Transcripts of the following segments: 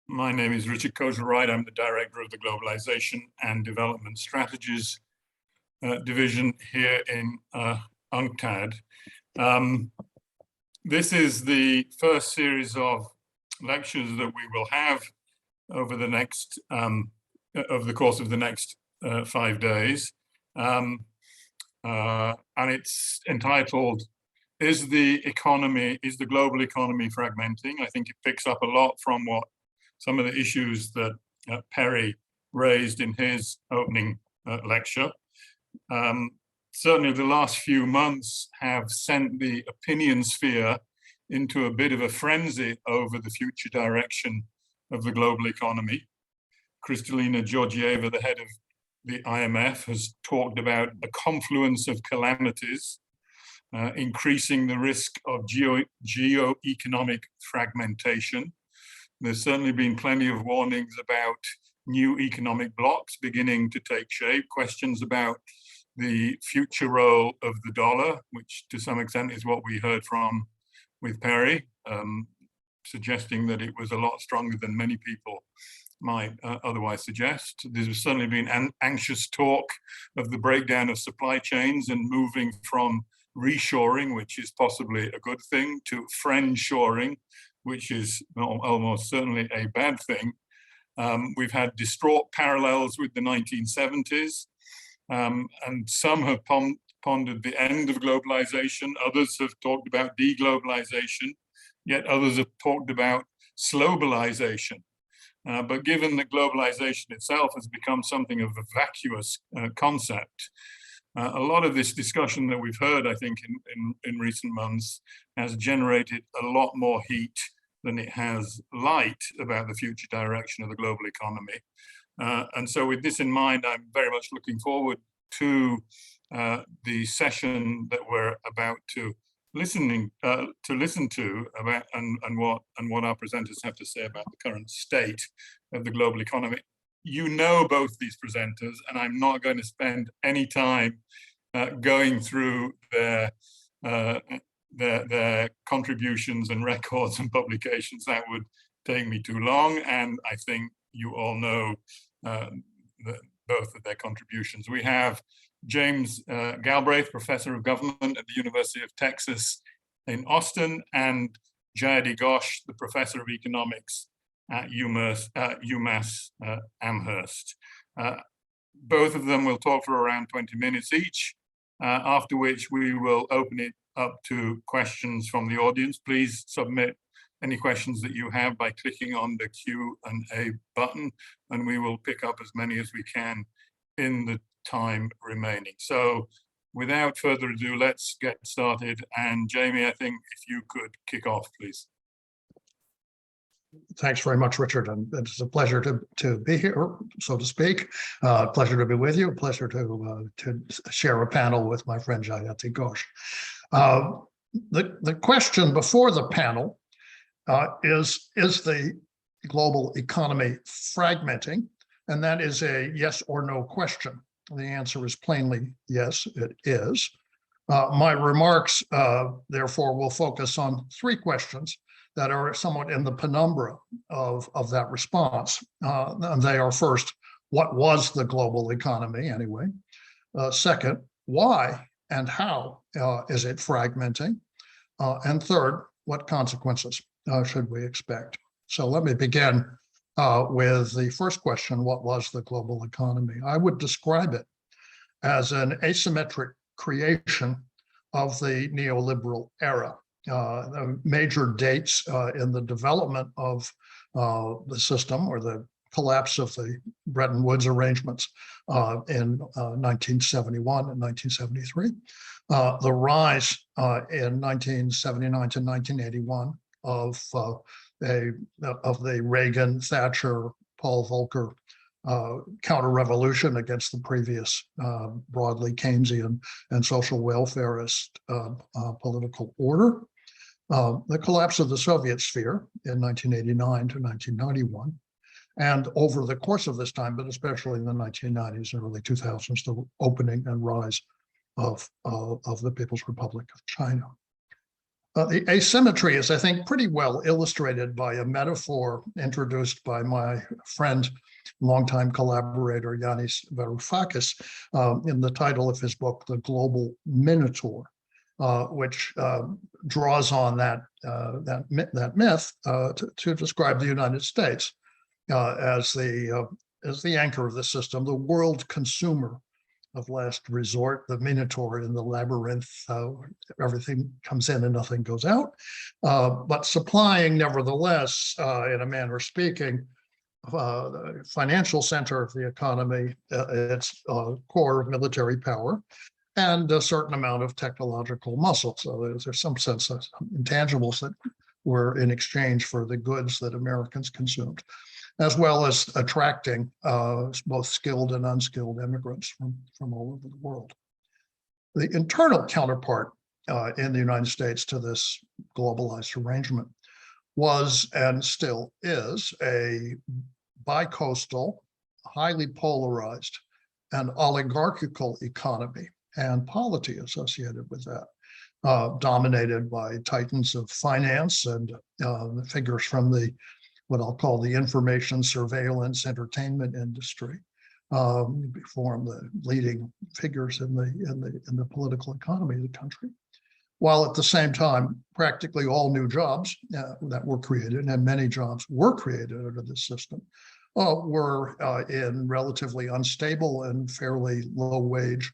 My name is Richard Kozul-Wright. I'm the Director of the Globalisation and Development Strategies Division here in UNCTAD. This is the first series of lectures that we will have over the next, over the course of the next 5 days. And it's entitled, Is the global economy fragmenting? I think it picks up a lot from what some of the issues that Perry raised in his opening lecture. Certainly the last few months have sent the opinion sphere into a bit of a frenzy over the future direction of the global economy. Kristalina Georgieva, the head of the IMF, has talked about a confluence of calamities, increasing the risk of geo-economic fragmentation. There's certainly been plenty of warnings about new economic blocs beginning to take shape, questions about the future role of the dollar, which to some extent is what we heard from with Perry, suggesting that it was a lot stronger than many people might otherwise suggest. There's certainly been anxious talk of the breakdown of supply chains and moving from reshoring, which is possibly a good thing, to friendshoring, which is almost certainly a bad thing. We've had distraught parallels with the 1970s, and some have pondered the end of globalization, others have talked about deglobalization, yet others have talked about slowbalization. But given that globalization itself has become something of a vacuous concept, a lot of this discussion that we've heard, I think, in recent months has generated a lot more heat than it has light about the future direction of the global economy. And so with this in mind, I'm very much looking forward to the session that we're about to listen to about and what our presenters have to say about the current state of the global economy. You know both these presenters, and I'm not going to spend any time going through their contributions and records and publications. That would take me too long, and I think you all know both of their contributions. We have James Galbraith, Professor of Government at the University of Texas in Austin, and Jayati Ghosh, the Professor of Economics at UMass Amherst. Both of them will talk for around 20 minutes each, after which we will open it up to questions from the audience. Please submit any questions that you have by clicking on the Q&A button, and we will pick up as many as we can in the time remaining. So without further ado, let's get started. And Jamie, I think if you could kick off, please. Thanks very much, Richard, and it's a pleasure to be here, so to speak. Pleasure to be with you. Pleasure to share a panel with my friend Jayati Ghosh. The question before the panel is the global economy fragmenting? And that is a yes or no question. The answer is plainly yes, it is. My remarks, therefore, will focus on three questions that are somewhat in the penumbra of that response. And they are: first, what was the global economy anyway? Second, why and how is it fragmenting? And third, what consequences should we expect? So let me begin with the first question: what was the global economy? I would describe it as an asymmetric creation of the neoliberal era. The major dates in the development of the system, or the collapse of the Bretton Woods arrangements in 1971 and 1973, the rise in 1979 to 1981 of the Reagan, Thatcher, Paul Volcker counter-revolution against the previous broadly Keynesian and social welfarist political order, the collapse of the Soviet sphere in 1989 to 1991, and over the course of this time, but especially in the 1990s and early 2000s, the opening and rise of the People's Republic of China. The asymmetry is, I think, pretty well illustrated by a metaphor introduced by my friend, longtime collaborator, Yanis Varoufakis, in the title of his book, The Global Minotaur, which draws on that myth to describe the United States as the anchor of the system, the world consumer of last resort, the Minotaur in the labyrinth. Everything comes in and nothing goes out, but supplying, nevertheless, in a manner of speaking, the financial center of the economy, its core of military power, and a certain amount of technological muscle. So there's some sense of intangibles that were in exchange for the goods that Americans consumed, as well as attracting both skilled and unskilled immigrants from all over the world. The internal counterpart in the United States to this globalized arrangement was, and still is, a bicoastal, highly polarized, and oligarchical economy and polity associated with that, dominated by titans of finance and figures from what I'll call the information surveillance entertainment industry, form the leading figures in the political economy of the country, while at the same time, practically all new jobs that were created, and many jobs were created under this system, were in relatively unstable and fairly low wage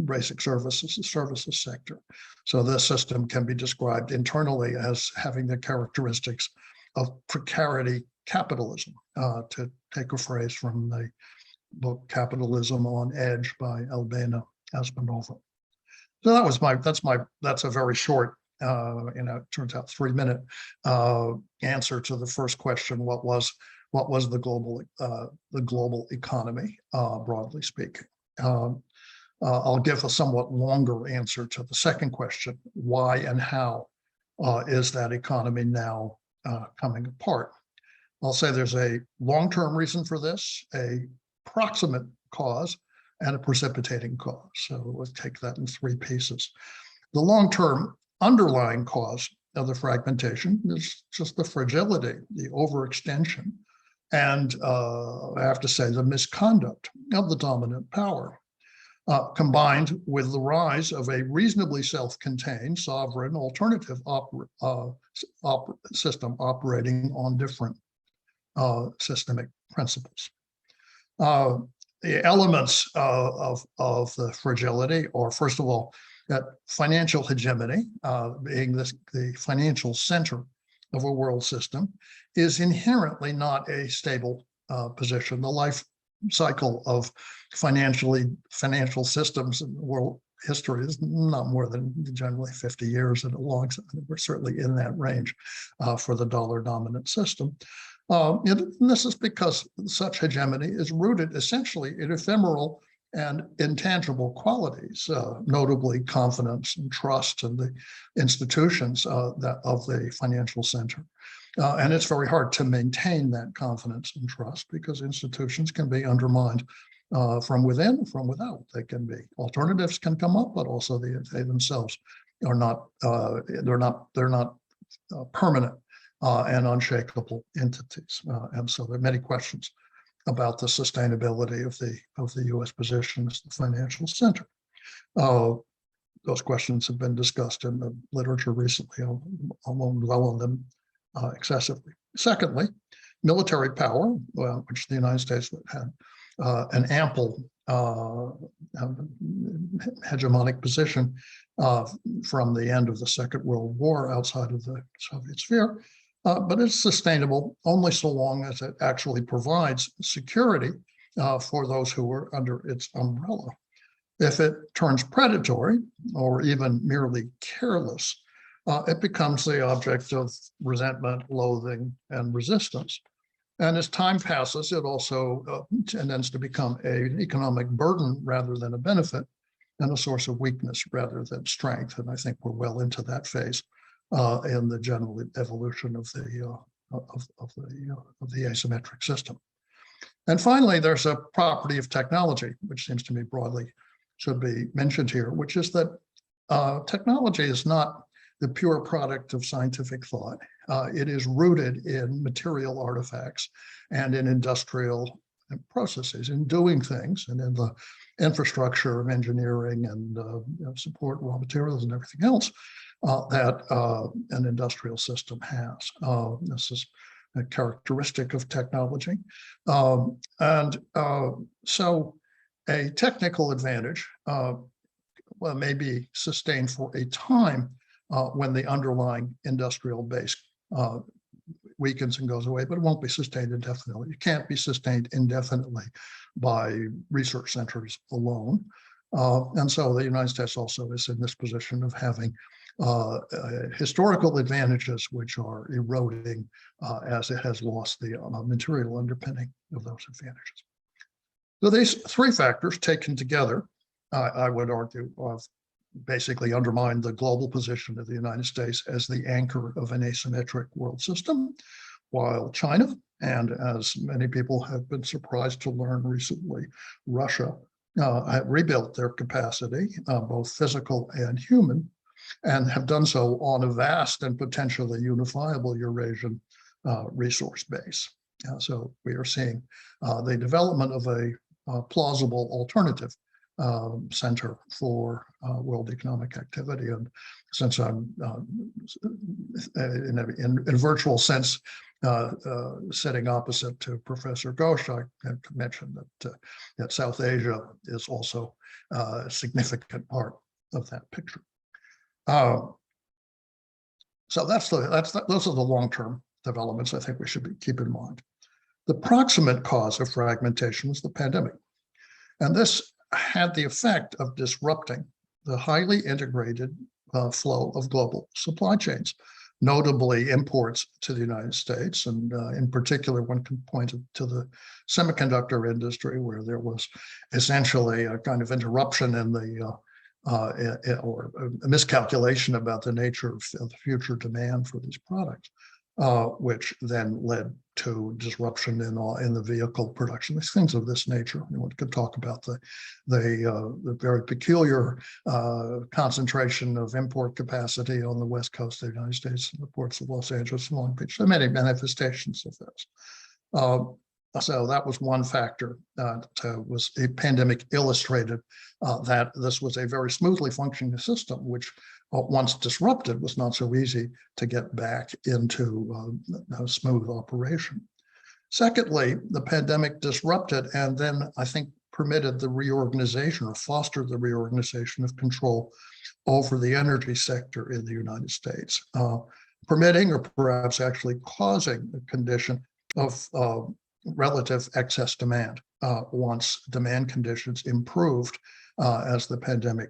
basic services sector. So this system can be described internally as having the characteristics of precarity capitalism, to take a phrase from the book Capitalism on Edge by Albena Aspanova. So that's a very short, it turns out 3-minute answer to the first question: what was the global economy, broadly speaking. I'll give a somewhat longer answer to the second question: why and how is that economy now coming apart? I'll say there's a long-term reason for this, a proximate cause, and a precipitating cause. So we'll take that in 3 pieces. The long-term underlying cause of the fragmentation is just the fragility, the overextension, and I have to say the misconduct of the dominant power, combined with the rise of a reasonably self-contained, sovereign, alternative system operating on different systemic principles. The elements of the fragility are, first of all, that financial hegemony, being the financial center of a world system, is inherently not a stable position. The life cycle of financial systems in world history is not more than generally 50 years, and we're certainly in that range for the dollar dominant system. And this is because such hegemony is rooted essentially in ephemeral and intangible qualities, notably confidence and trust in the institutions of the financial center. And it's very hard to maintain that confidence and trust because institutions can be undermined from within, from without. They can be, alternatives can come up, but also they themselves are not, they're not permanent and unshakable entities. And so there are many questions about the sustainability of the U.S. position as the financial center. Those questions have been discussed in the literature recently. I won't dwell on them excessively. Secondly, military power, which the United States had an ample hegemonic position from the end of the Second World War outside of the Soviet sphere, but it's sustainable only so long as it actually provides security for those who are under its umbrella. If it turns predatory or even merely careless, it becomes the object of resentment, loathing, and resistance. And as time passes, it also tends to become an economic burden rather than a benefit, and a source of weakness rather than strength. And I think we're well into that phase in the general evolution of the asymmetric system. And finally, there's a property of technology, which seems to me broadly should be mentioned here, which is that technology is not the pure product of scientific thought. It is rooted in material artifacts and in industrial processes, in doing things, and in the infrastructure of engineering and support raw materials and everything else that an industrial system has. This is a characteristic of technology. So a technical advantage may be sustained for a time when the underlying industrial base weakens and goes away, but it won't be sustained indefinitely. It can't be sustained indefinitely by research centers alone. And so the United States also is in this position of having historical advantages which are eroding as it has lost the material underpinning of those advantages. So these three factors taken together, I would argue, basically undermine the global position of the United States as the anchor of an asymmetric world system, while China, and as many people have been surprised to learn recently, Russia have rebuilt their capacity, both physical and human, and have done so on a vast and potentially unifiable Eurasian resource base. So we are seeing the development of a plausible alternative center for world economic activity. And since I'm in a virtual sense sitting opposite to Professor Ghosh, I have mentioned that South Asia is also a significant part of that picture. So those are the long-term developments I think we should keep in mind. The proximate cause of fragmentation was the pandemic. And this had the effect of disrupting the highly integrated flow of global supply chains, notably imports to the United States. And in particular, one can point to the semiconductor industry, where there was essentially a kind of interruption in the or a miscalculation about the nature of the future demand for these products, which then led to disruption in the vehicle production. Things of this nature. One could talk about the very peculiar concentration of import capacity on the west coast of the United States and the ports of Los Angeles and Long Beach. There are many manifestations of this. So that was one factor that was a pandemic illustrated that this was a very smoothly functioning system, which once disrupted was not so easy to get back into smooth operation. Secondly, the pandemic disrupted and then I think permitted the reorganization or fostered the reorganization of control over the energy sector in the United States, permitting or perhaps actually causing a condition of relative excess demand once demand conditions improved as the pandemic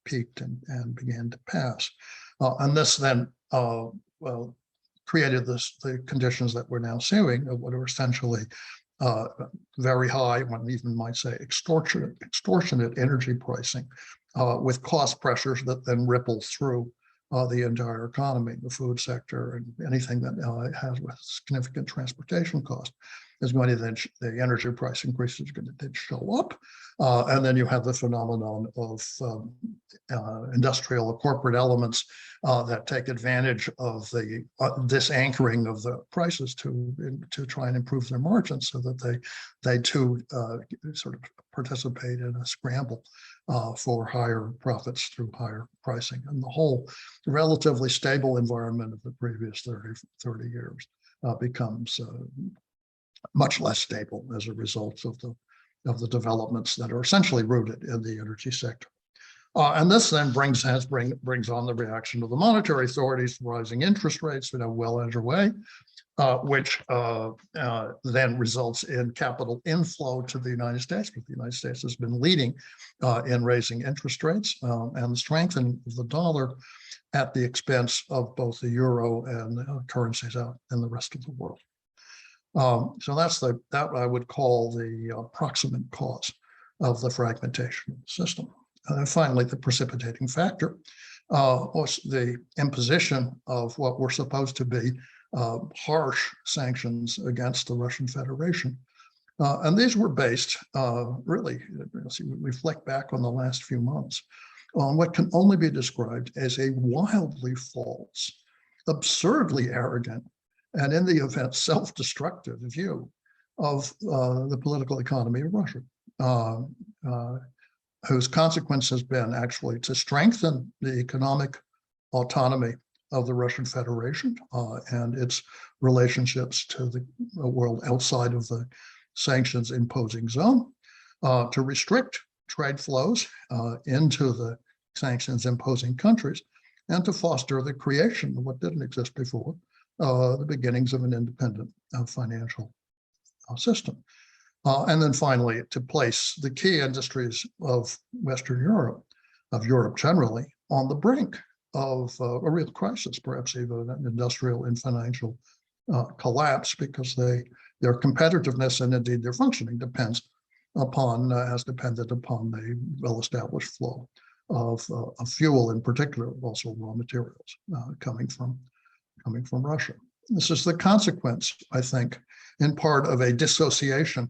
peaked and began to pass. And this then created the conditions that we're now seeing of what are essentially very high, one even might say extortionate energy pricing with cost pressures that then ripple through the entire economy, the food sector, and anything that has with significant transportation cost is going to then, the energy price increase is going to then show up. And then you have the phenomenon of industrial or corporate elements that take advantage of the disanchoring of the prices to try and improve their margins so that they too sort of participate in a scramble for higher profits through higher pricing. And the whole relatively stable environment of the previous 30 years becomes much less stable as a result of the developments that are essentially rooted in the energy sector. And this then brings on the reaction of the monetary authorities, rising interest rates, well underway, which then results in capital inflow to the United States, because the United States has been leading in raising interest rates and the strengthening of the dollar at the expense of both the euro and currencies out in the rest of the world. So that's that I would call the proximate cause of the fragmentation of the system. And finally, the precipitating factor was the imposition of what were supposed to be harsh sanctions against the Russian Federation. And these were based really, as we reflect back on the last few months, on what can only be described as a wildly false, absurdly arrogant, and in the event self-destructive view of the political economy of Russia, whose consequence has been actually to strengthen the economic autonomy of the Russian Federation and its relationships to the world outside of the sanctions imposing zone, to restrict trade flows into the sanctions imposing countries, and to foster the creation of what didn't exist before, the beginnings of an independent financial system. And then finally, to place the key industries of Western Europe, of Europe generally, on the brink of a real crisis, perhaps even an industrial and financial collapse, because their competitiveness and indeed their functioning has depended upon the well-established flow of fuel in particular, also raw materials coming from Russia. This is the consequence, I think, in part of a dissociation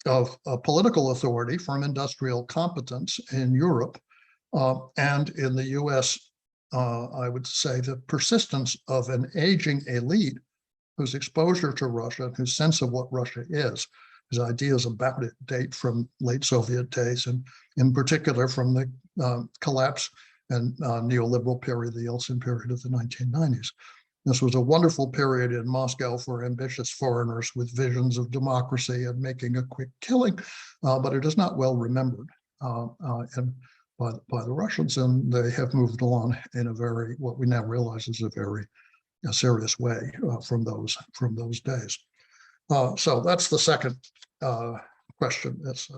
of political authority from industrial competence in Europe and in the US. I would say the persistence of an aging elite whose exposure to Russia, whose sense of what Russia is, whose ideas about it date from late Soviet days, and in particular from the collapse and neoliberal period, the Yeltsin period of the 1990s. This was a wonderful period in Moscow for ambitious foreigners with visions of democracy and making a quick killing, but it is not well remembered by the Russians, and they have moved along in a very, what we now realize is a very serious way from those days. So that's the second question. That's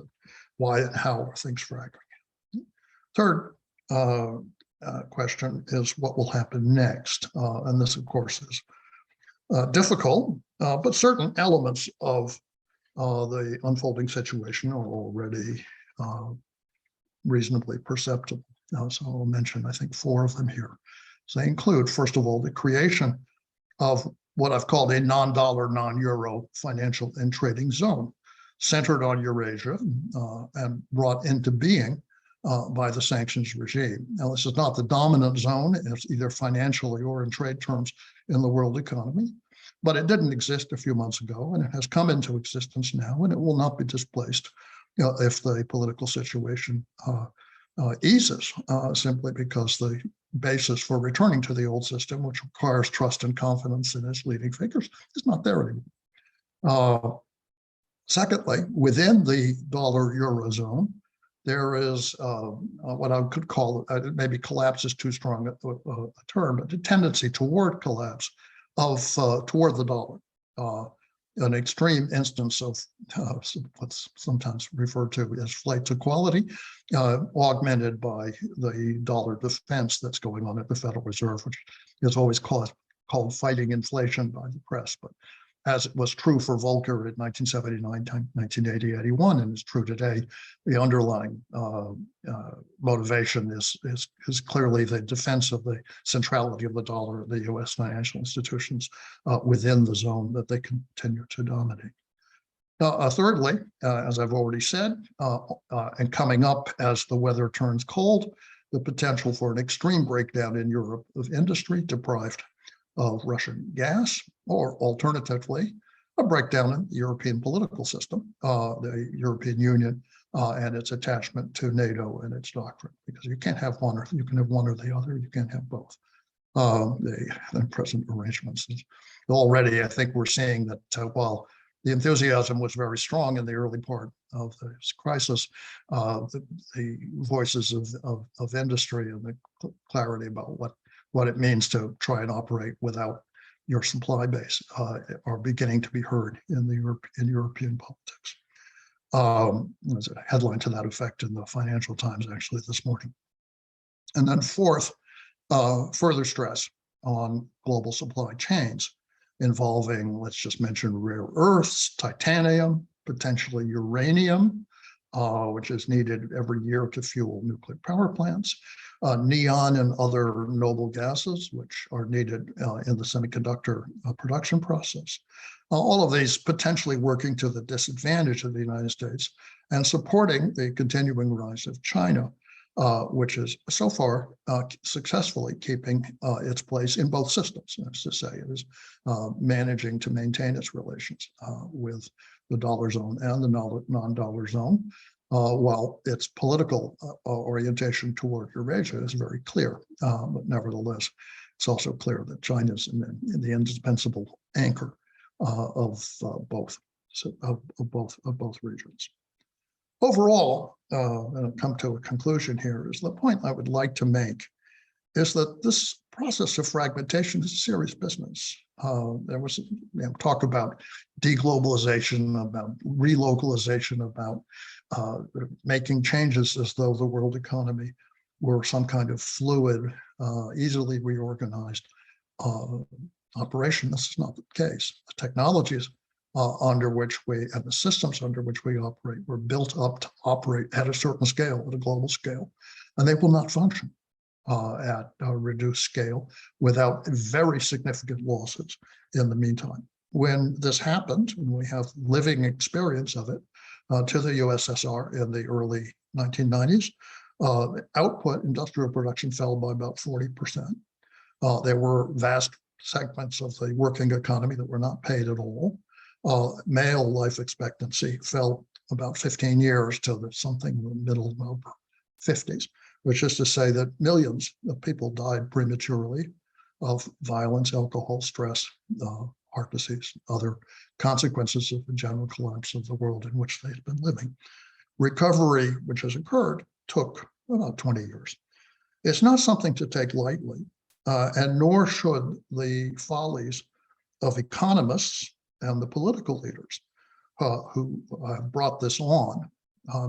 why and how are things fragmenting. Third question is what will happen next, and this, of course, is difficult, but certain elements of the unfolding situation are already reasonably perceptible. So I'll mention, I think, 4 of them here. So they include, first of all, the creation of what I've called a non-dollar, non-euro financial and trading zone centered on Eurasia and brought into being by the sanctions regime. Now, this is not the dominant zone, it's either financially or in trade terms in the world economy, but it didn't exist a few months ago, and it has come into existence now, and it will not be displaced if the political situation eases, simply because the basis for returning to the old system, which requires trust and confidence in its leading figures, is not there anymore. Secondly, within the dollar-euro zone, there is what I could call, maybe collapse is too strong a term, but a tendency toward collapse toward the dollar. An extreme instance of what's sometimes referred to as flight to quality, augmented by the dollar defense that's going on at the Federal Reserve, which is always called fighting inflation by the press. But as it was true for Volcker in 1979, 1980, 81, and is true today, the underlying motivation is clearly the defense of the centrality of the dollar, the US financial institutions within the zone that they continue to dominate. Thirdly, as I've already said, and coming up as the weather turns cold, the potential for an extreme breakdown in Europe of industry deprived of Russian gas, or alternatively, a breakdown in the European political system, the European Union and its attachment to NATO and its doctrine, because you can't have one, or you can have one or the other, you can't have both. The present arrangements. Already, I think we're seeing that while the enthusiasm was very strong in the early part of this crisis, the voices of industry and the clarity about what it means to try and operate without your supply base are beginning to be heard in European politics. There's a headline to that effect in the Financial Times actually this morning. And then fourth, further stress on global supply chains involving, let's just mention, rare earths, titanium, potentially uranium, which is needed every year to fuel nuclear power plants, neon and other noble gases, which are needed in the semiconductor production process. All of these potentially working to the disadvantage of the United States and supporting the continuing rise of China which is so far successfully keeping its place in both systems. That's to say, it is managing to maintain its relations with the dollar zone and the non-dollar zone, while its political orientation toward Eurasia is very clear. But nevertheless, it's also clear that China is in the indispensable anchor of both regions. Overall, and I'll come to a conclusion here, is the point I would like to make is that this process of fragmentation is serious business. There was talk about deglobalization, about relocalization, about making changes as though the world economy were some kind of fluid, easily reorganized operation. This is not the case. The technologies under which and the systems under which we operate were built up to operate at a certain scale, at a global scale, and they will not function at a reduced scale without very significant losses in the meantime. When this happened, and we have living experience of it, to the USSR in the early 1990s, output, industrial production fell by about 40%. There were vast segments of the working economy that were not paid at all. Male life expectancy fell about 15 years to something in the middle of 50s, which is to say that millions of people died prematurely of violence, alcohol, stress, heart disease, other consequences of the general collapse of the world in which they've been living. Recovery, which has occurred, took about 20 years. It's not something to take lightly, and nor should the follies of economists and the political leaders who brought this on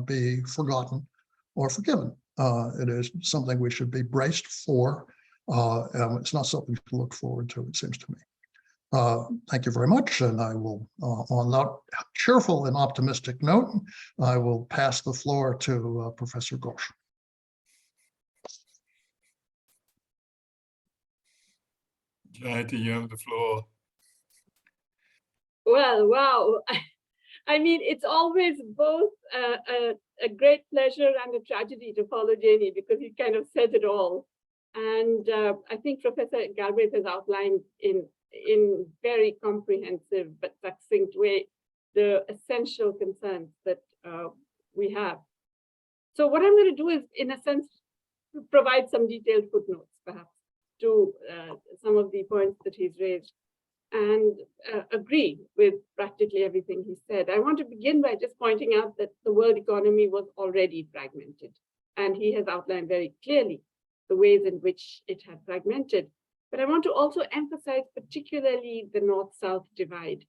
be forgotten or forgiven. It is something we should be braced for, and it's not something to look forward to, it seems to me. Thank you very much, and I will, on that cheerful and optimistic note, I will pass the floor to Professor Ghosh. Jayati, you have the floor. Well, wow. I mean, it's always both a great pleasure and a tragedy to follow Jamie, because he kind of says it all. And I think Professor Galbraith has outlined in very comprehensive but succinct way the essential concerns that we have. So what I'm going to do is, in a sense, provide some detailed footnotes, perhaps, to some of the points that he's raised, and agree with practically everything he said. I want to begin by just pointing out that the world economy was already fragmented, and he has outlined very clearly the ways in which it had fragmented. But I want to also emphasize particularly the North-South divide,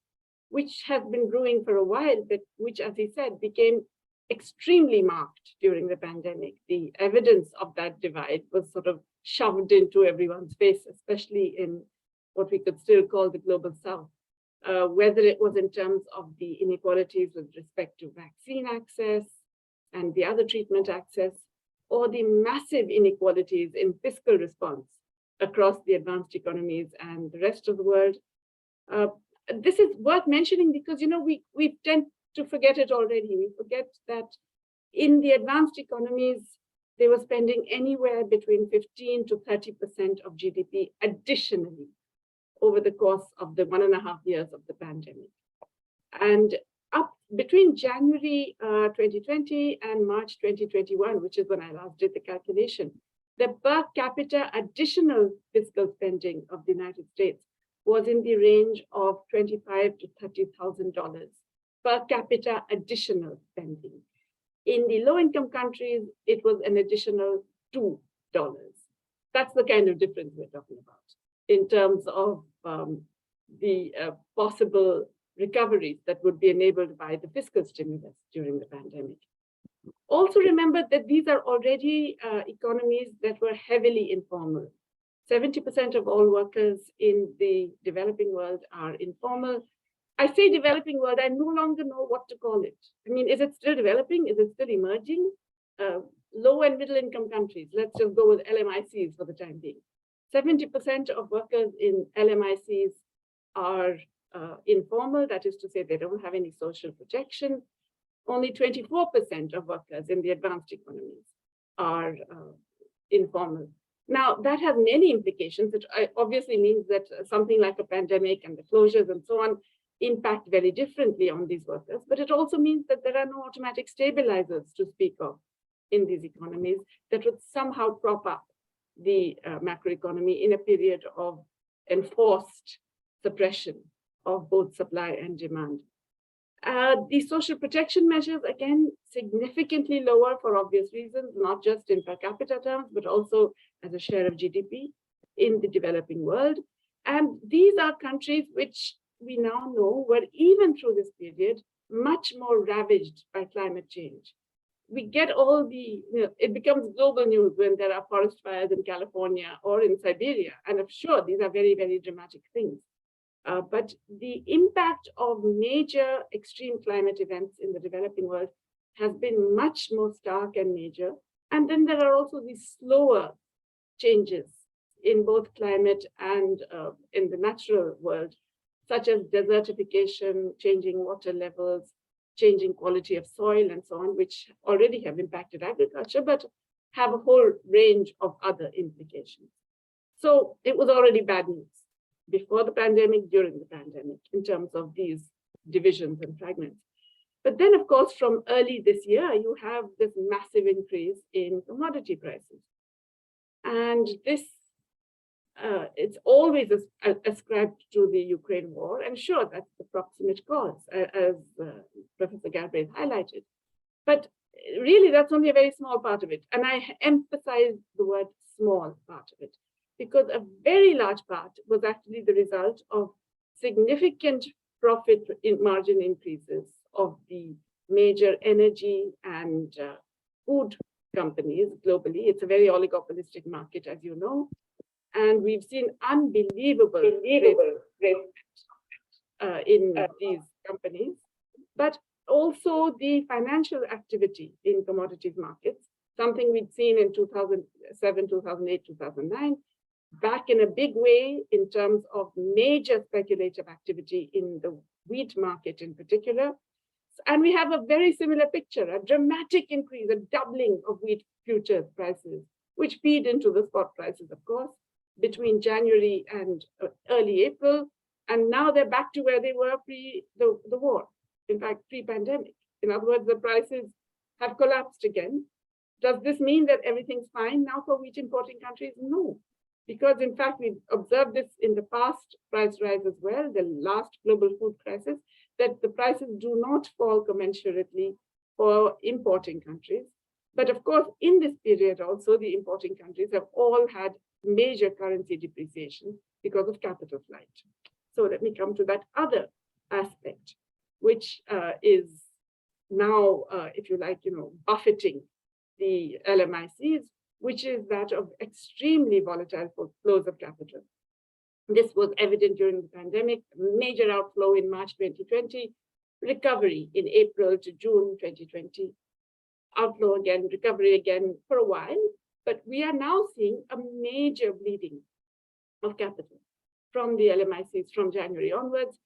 which has been brewing for a while, but which, as he said, became extremely marked during the pandemic. The evidence of that divide was sort of shoved into everyone's face, especially in what we could still call the Global South, whether it was in terms of the inequalities with respect to vaccine access and the other treatment access, or the massive inequalities in fiscal response across the advanced economies and the rest of the world. This is worth mentioning because, you know, we tend to forget it already. We forget that in the advanced economies, they were spending anywhere between 15 to 30% of GDP additionally over the course of the 1.5 years of the pandemic. And up between January 2020 and March 2021, which is when I last did the calculation, the per capita additional fiscal spending of the United States was in the range of $25,000 to $30,000 per capita additional spending. In the low-income countries, it was an additional $2. That's the kind of difference we're talking about in terms of the possible recoveries that would be enabled by the fiscal stimulus during the pandemic. Also remember that these are already economies that were heavily informal. 70% of all workers in the developing world are informal. I say developing world, I no longer know what to call it. I mean, is it still developing? Is it still emerging? Low and middle income countries, let's just go with LMICs for the time being. 70% of workers in LMICs are informal, that is to say they don't have any social protection. Only 24% of workers in the advanced economies are informal. Now, that has many implications. It obviously means that something like a pandemic and the closures and so on impact very differently on these workers, but it also means that there are no automatic stabilizers to speak of in these economies that would somehow prop up the macroeconomy in a period of enforced suppression of both supply and demand. The social protection measures, again, significantly lower for obvious reasons, not just in per capita terms, but also as a share of GDP in the developing world. And these are countries which we now know were, even through this period, much more ravaged by climate change. We get all the, it becomes global news when there are forest fires in California or in Siberia. And I'm sure these are very, very dramatic things. But the impact of major extreme climate events in the developing world has been much more stark and major. And then there are also these slower changes in both climate and in the natural world, such as desertification, changing water levels, changing quality of soil and so on, which already have impacted agriculture, but have a whole range of other implications. So it was already bad news before the pandemic, during the pandemic, in terms of these divisions and fragments. But then, of course, from early this year, you have this massive increase in commodity prices. And this, it's always ascribed to the Ukraine war. And sure, that's the proximate cause, as Professor Galbraith highlighted. But really, that's only a very small part of it. And I emphasize the word small part of it, because a very large part was actually the result of significant profit margin increases of the major energy and food companies globally. It's a very oligopolistic market, as you know. And we've seen unbelievable growth in these companies, but also the financial activity in commodities markets, something we'd seen in 2007, 2008, 2009, back in a big way in terms of major speculative activity in the wheat market in particular. And we have a very similar picture, a dramatic increase, a doubling of wheat futures prices, which feed into the spot prices, of course, between January and early April. And now they're back to where they were pre the war, in fact, pre-pandemic. In other words, the prices have collapsed again. Does this mean that everything's fine now for wheat importing countries? No. Because in fact, we've observed this in the past price rise as well, the last global food crisis, that the prices do not fall commensurately for importing countries. But of course, in this period also, the importing countries have all had major currency depreciation because of capital flight. So let me come to that other aspect, which is now, if you like, buffeting the LMICs, which is that of extremely volatile flows of capital. This was evident during the pandemic, major outflow in March 2020, recovery in April to June 2020, outflow again, recovery again for a while, but we are now seeing a major bleeding of capital from the LMICs from January onwards,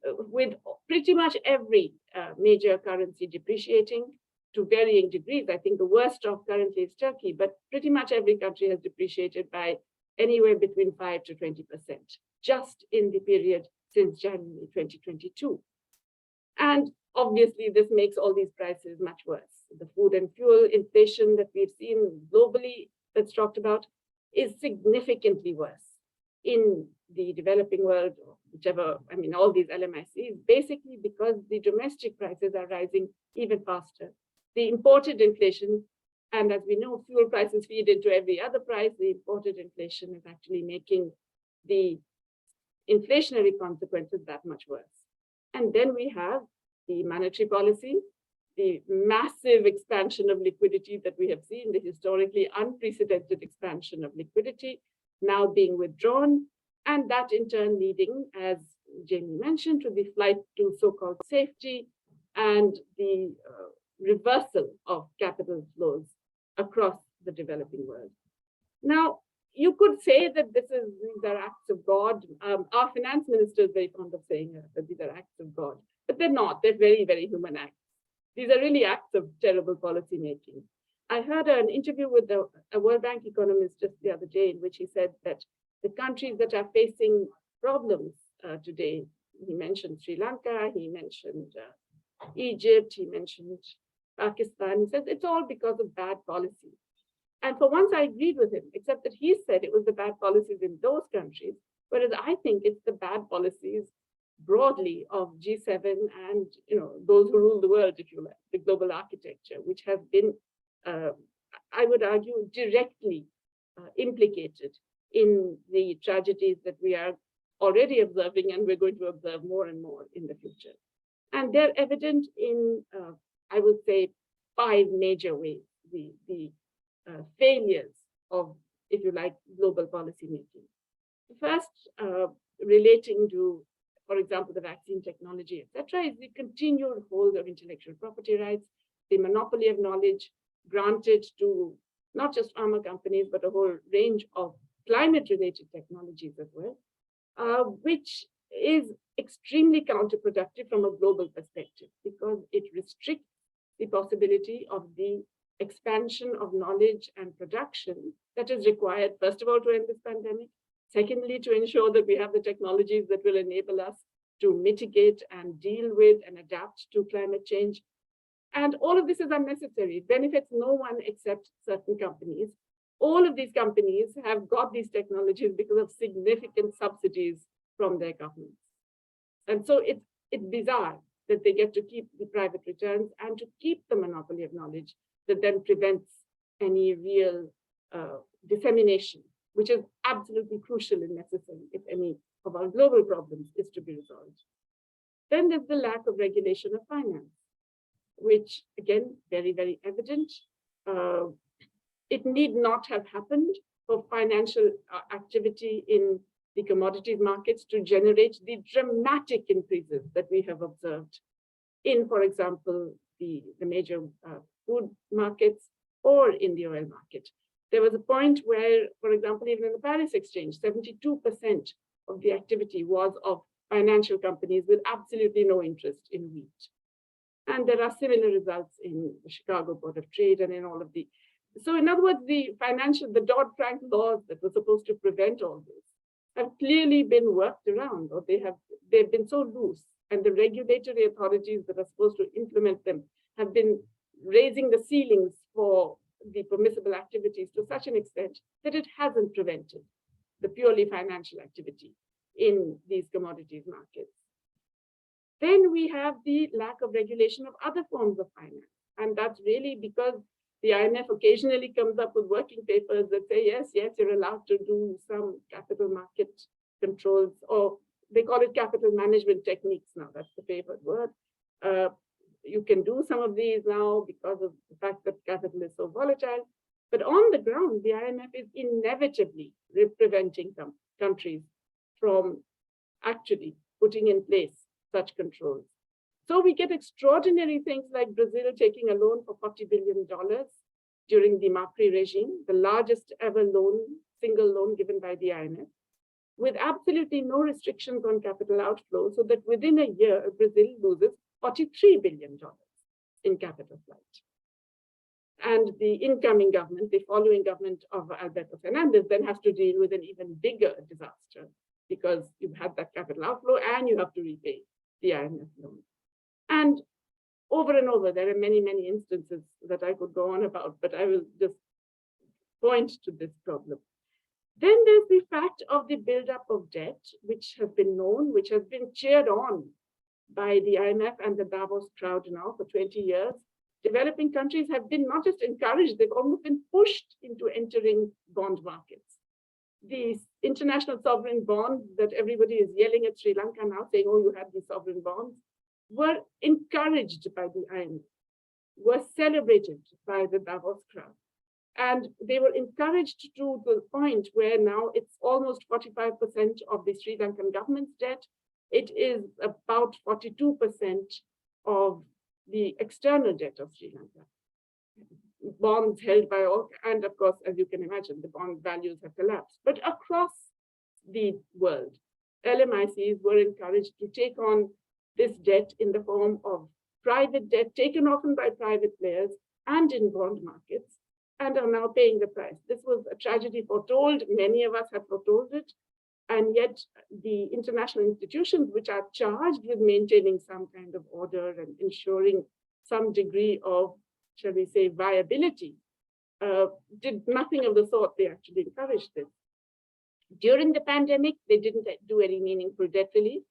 with pretty much every major currency depreciating to varying degrees. I think the worst off currently is Turkey, but pretty much every country has depreciated by anywhere between 5 to 20%, just in the period since January 2022. And obviously, this makes all these prices much worse. The food and fuel inflation that we've seen globally that's talked about is significantly worse in the developing world, or whichever, all these LMICs, basically because the domestic prices are rising even faster. The imported inflation, and as we know, fuel prices feed into every other price, the imported inflation is actually making the inflationary consequences that much worse. And then we have the monetary policy, the massive expansion of liquidity that we have seen, the historically unprecedented expansion of liquidity now being withdrawn, and that in turn leading, as Jamie mentioned, to the flight to so-called safety and the reversal of capital flows across the developing world. Now, you could say that these are acts of God. Our finance minister is very fond of saying that these are acts of God, but they're not. They're very, very human acts. These are really acts of terrible policy making. I heard an interview with a World Bank economist just the other day in which he said that the countries that are facing problems today, he mentioned Sri Lanka, he mentioned Egypt, he mentioned Pakistan. He says it's all because of bad policy. And for once I agreed with him, except that he said it was the bad policies in those countries, whereas I think it's the bad policies broadly of G7 and those who rule the world, if you like, the global architecture, which has been, I would argue, directly implicated in the tragedies that we are already observing and we're going to observe more and more in the future. And they're evident in, I would say, 5 major ways, the failures of, if you like, global policy making. First, relating to, for example, the vaccine technology, etc., is the continued hold of intellectual property rights, the monopoly of knowledge granted to not just pharma companies, but a whole range of climate-related technologies as well, which is extremely counterproductive from a global perspective because it restricts the possibility of the expansion of knowledge and production that is required, first of all, to end this pandemic. Secondly, to ensure that we have the technologies that will enable us to mitigate and deal with and adapt to climate change. And all of this is unnecessary. It benefits no one except certain companies. All of these companies have got these technologies because of significant subsidies from their governments. And so it's bizarre that they get to keep the private returns and to keep the monopoly of knowledge that then prevents any real dissemination, which is absolutely crucial and necessary if any of our global problems is to be resolved. Then there's the lack of regulation of finance, which again, very, very evident. It need not have happened for financial activity in the commodities markets to generate the dramatic increases that we have observed in, for example, the major food markets or in the oil market. There was a point where, for example, even in the Paris Exchange, 72% of the activity was of financial companies with absolutely no interest in wheat. And there are similar results in the Chicago Board of Trade and in all of the. So in other words, the Dodd-Frank laws that were supposed to prevent all this have clearly been worked around, or they've been so loose, and the regulatory authorities that are supposed to implement them have been raising the ceilings for the permissible activities to such an extent that it hasn't prevented the purely financial activity in these commodities markets. Then we have the lack of regulation of other forms of finance. And that's really because the IMF occasionally comes up with working papers that say, yes, you're allowed to do some capital market controls, or they call it capital management techniques now, that's the favored word. You can do some of these now because of the fact that capital is so volatile. But on the ground, the IMF is inevitably preventing countries from actually putting in place such controls. So we get extraordinary things like Brazil taking a loan for $40 billion during the Macri regime, the largest ever single loan given by the IMF, with absolutely no restrictions on capital outflow, so that within a year, Brazil loses $43 billion in capital flight. And the incoming government, the following government of Alberto Fernandez, then has to deal with an even bigger disaster because you've had that capital outflow and you have to repay the IMF loan. And over, there are many, many instances that I could go on about, but I will just point to this problem. Then there's the fact of the buildup of debt, which has been known, which has been cheered on by the IMF and the Davos crowd now for 20 years. Developing countries have been not just encouraged, they've almost been pushed into entering bond markets. These international sovereign bonds that everybody is yelling at Sri Lanka now, saying, oh, you have these sovereign bonds, were encouraged by the IMF, were celebrated by the Davos crowd. And they were encouraged to the point where now it's almost 45% of the Sri Lankan government's debt. It is about 42% of the external debt of Sri Lanka. Bonds held by all, and of course, as you can imagine, the bond values have collapsed. But across the world, LMICs were encouraged to take on this debt in the form of private debt, taken often by private players and in bond markets, and are now paying the price. This was a tragedy foretold. Many of us have foretold it. And yet the international institutions, which are charged with maintaining some kind of order and ensuring some degree of, shall we say, viability, did nothing of the sort. They actually encouraged this. During the pandemic, they didn't do any meaningful debt relief.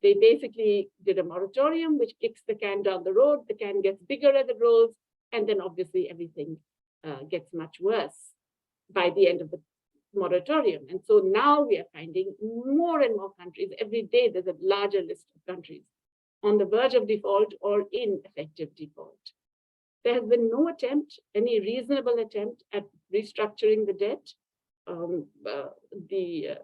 They basically did a moratorium, which kicks the can down the road. The can gets bigger as it rolls, and then obviously everything gets much worse by the end of the moratorium. And so now we are finding more and more countries. Every day there's a larger list of countries on the verge of default or in effective default. There has been no attempt, any reasonable attempt at restructuring the debt. The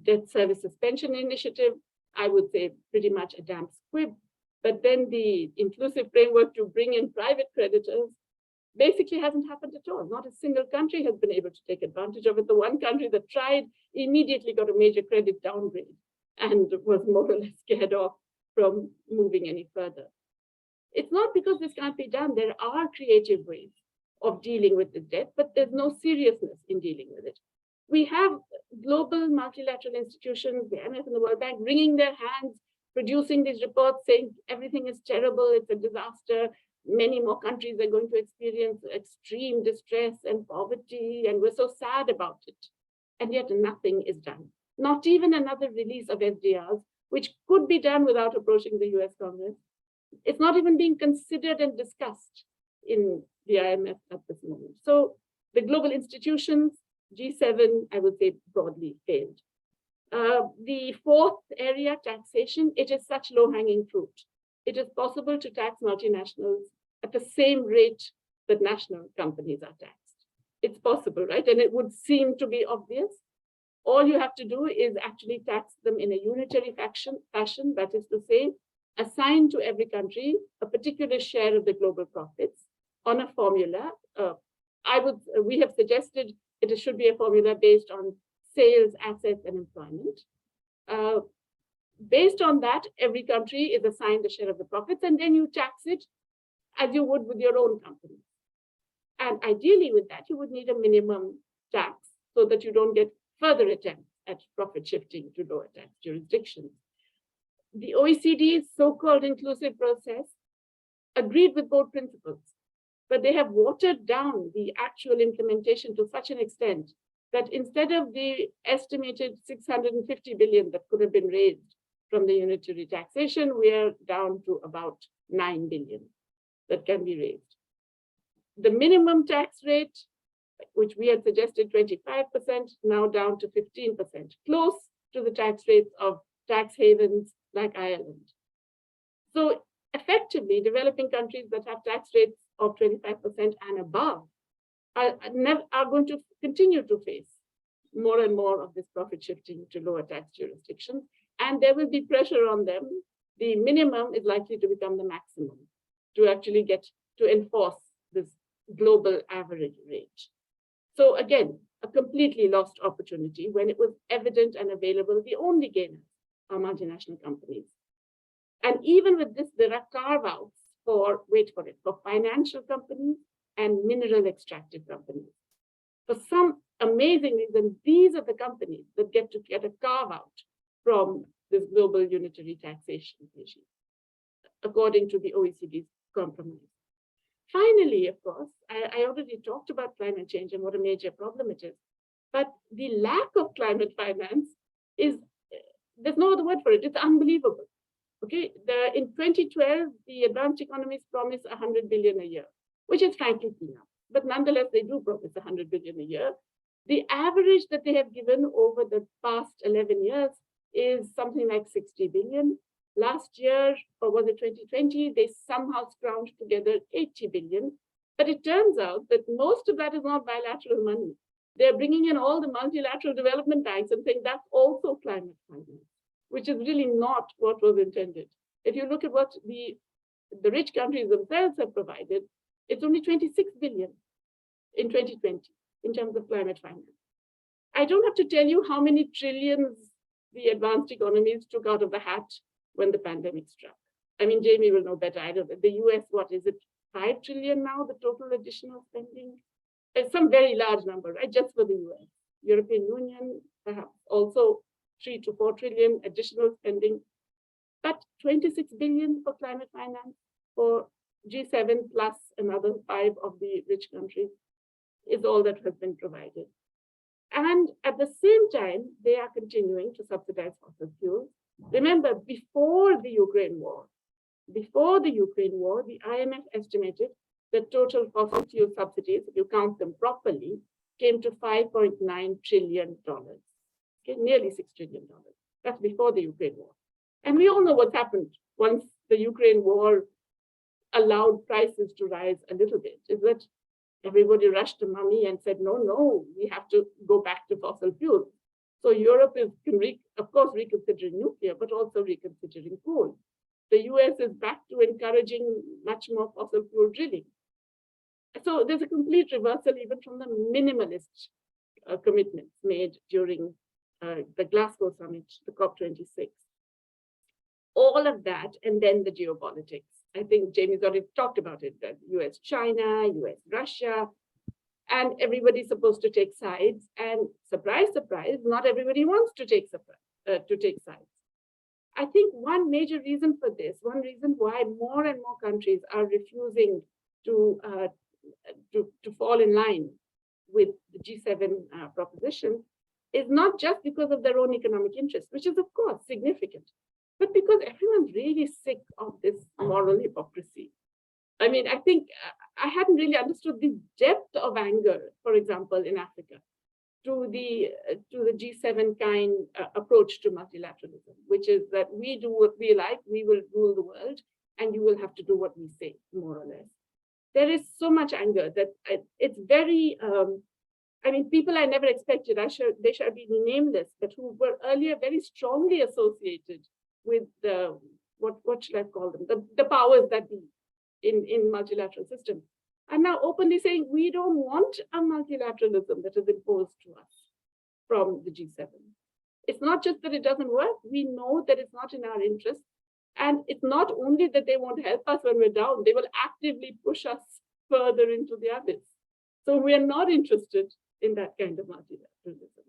debt service suspension initiative, I would say pretty much a damp squib. But then the inclusive framework to bring in private creditors basically hasn't happened at all. Not a single country has been able to take advantage of it. The one country that tried immediately got a major credit downgrade and was more or less scared off from moving any further. It's not because this can't be done. There are creative ways of dealing with the debt, but there's no seriousness in dealing with it. We have global multilateral institutions, the IMF and the World Bank, wringing their hands, producing these reports saying everything is terrible, it's a disaster. Many more countries are going to experience extreme distress and poverty, and we're so sad about it. And yet nothing is done. Not even another release of SDRs, which could be done without approaching the US Congress. It's not even being considered and discussed in the IMF at this moment. So the global institutions, G7, I would say broadly failed. The fourth area, taxation, it is such low-hanging fruit. It is possible to tax multinationals at the same rate that national companies are taxed. It's possible, right? And it would seem to be obvious. All you have to do is actually tax them in a unitary fashion, that is to say, assign to every country a particular share of the global profits on a formula. We have suggested it should be a formula based on sales, assets, and employment. Based on that, every country is assigned a share of the profits, and then you tax it as you would with your own company. And ideally with that, you would need a minimum tax so that you don't get further attempts at profit shifting to lower tax jurisdictions. The OECD's so-called inclusive process agreed with both principles, but they have watered down the actual implementation to such an extent that instead of the estimated 650 billion that could have been raised from the unitary taxation, we are down to about 9 billion that can be raised. The minimum tax rate, which we had suggested 25%, now down to 15%, close to the tax rates of tax havens like Ireland. So effectively, developing countries that have tax rates of 25% and above are going to continue to face more and more of this profit shifting to lower tax jurisdictions, and there will be pressure on them. The minimum is likely to become the maximum to actually get to enforce this global average rate. So again, a completely lost opportunity when it was evident and available. The only gainers are multinational companies. And even with this, there are carve-outs for, wait for it, for financial companies and mineral extractive companies. For some amazing reason, these are the companies that get to get a carve-out from this global unitary taxation regime, according to the OECD's compromise. Finally, of course, I already talked about climate change and what a major problem it is, but the lack of climate finance is, there's no other word for it, it's unbelievable. Okay, in 2012, the advanced economies promised 100 billion a year, which is frankly peanuts, but nonetheless, they do promise 100 billion a year. The average that they have given over the past 11 years is something like 60 billion. Last year, or was it 2020, they somehow scrounged together 80 billion. But it turns out that most of that is not bilateral money. They're bringing in all the multilateral development banks and saying that's also climate finance, which is really not what was intended. If you look at what the rich countries themselves have provided, it's only 26 billion in 2020 in terms of climate finance. I don't have to tell you how many trillions the advanced economies took out of the hat when the pandemic struck. I mean, Jamie will know better. I don't know. The US, what is it, 5 trillion now, the total additional spending? some very large number, right? Just for the US. European Union, perhaps also 3 to 4 trillion additional spending, but 26 billion for climate finance for G7 plus another 5 of the rich countries is all that has been provided. And at the same time, they are continuing to subsidize fossil fuels. Remember, before the Ukraine war, the IMF estimated the total fossil fuel subsidies, if you count them properly, came to $5.9 trillion, okay, nearly $6 trillion. That's before the Ukraine war. And we all know what's happened once the Ukraine war allowed prices to rise a little bit, is that everybody rushed to money and said, no, we have to go back to fossil fuels. So Europe is, of course, reconsidering nuclear, but also reconsidering coal. The US is back to encouraging much more fossil fuel drilling. So there's a complete reversal even from the minimalist commitments made during the Glasgow summit, the COP26. All of that, and then the geopolitics. I think Jamie's already talked about it, that US-China, US-Russia, and everybody's supposed to take sides. And surprise, surprise, not everybody wants to take sides. I think one major reason for this, one reason why more and more countries are refusing to fall in line with the G7 proposition is not just because of their own economic interest, which is of course significant, but because everyone's really sick of this moral hypocrisy. I mean, I think I hadn't really understood the depth of anger, for example, in Africa, to the G7 kind approach to multilateralism, which is that we do what we like, we will rule the world, and you will have to do what we say, more or less. There is so much anger that it's very, I mean, people I never expected, they shall be nameless, but who were earlier very strongly associated with the, what should I call them, the powers that be in multilateral systems, are now openly saying, we don't want a multilateralism that is imposed to us from the G7. It's not just that it doesn't work, we know that it's not in our interest. And it's not only that they won't help us when we're down, they will actively push us further into the abyss. So we are not interested in that kind of multilateralism.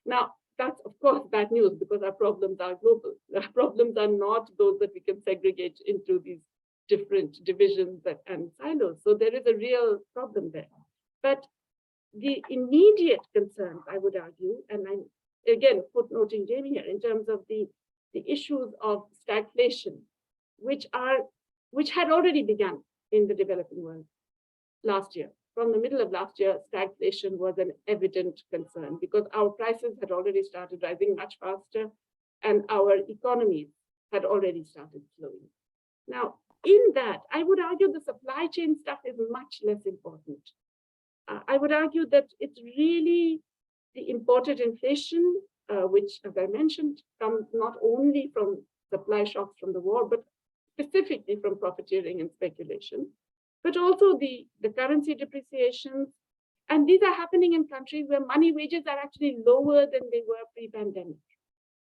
Now, that's of course bad news because our problems are global. Our problems are not those that we can segregate into these different divisions and silos. So there is a real problem there. But the immediate concerns, I would argue, and I'm again footnoting Jamie here in terms of the issues of stagflation, which had already begun in the developing world last year. From the middle of last year, stagflation was an evident concern because our prices had already started rising much faster and our economies had already started slowing. Now, in that, I would argue the supply chain stuff is much less important. I would argue that it's really the imported inflation, which, as I mentioned, comes not only from supply shocks from the war, but specifically from profiteering and speculation, but also the currency depreciation. And these are happening in countries where money wages are actually lower than they were pre-pandemic.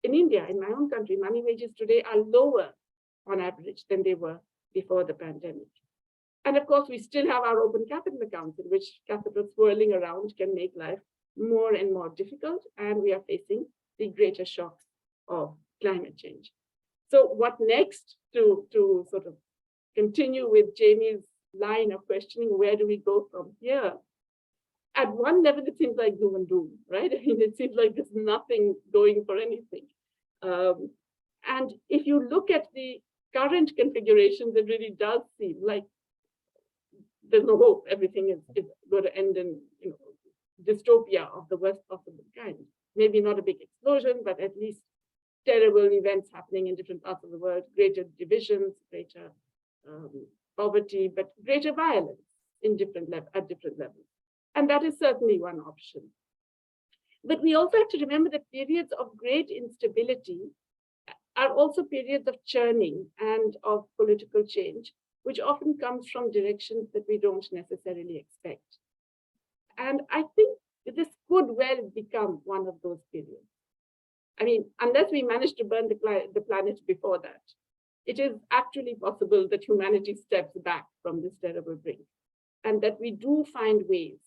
In India, in my own country, money wages today are lower on average than they were before the pandemic. And of course, we still have our open capital accounts in which capital swirling around can make life more and more difficult, and we are facing the greater shocks of climate change. So what next, to sort of continue with Jamie's line of questioning, where do we go from here? At one level, it seems like doom and doom, right? I mean, it seems like there's nothing going for anything. And if you look at the current configurations, it really does seem like there's no hope. Everything is going to end in, dystopia of the worst possible kind. Maybe not a big explosion, but at least terrible events happening in different parts of the world, greater divisions, greater poverty, but greater violence at different levels. And that is certainly one option. But we also have to remember that periods of great instability are also periods of churning and of political change, which often comes from directions that we don't necessarily expect. And I think this could well become one of those periods. I mean, unless we manage to burn the planet before that, it is actually possible that humanity steps back from this terrible brink, and that we do find ways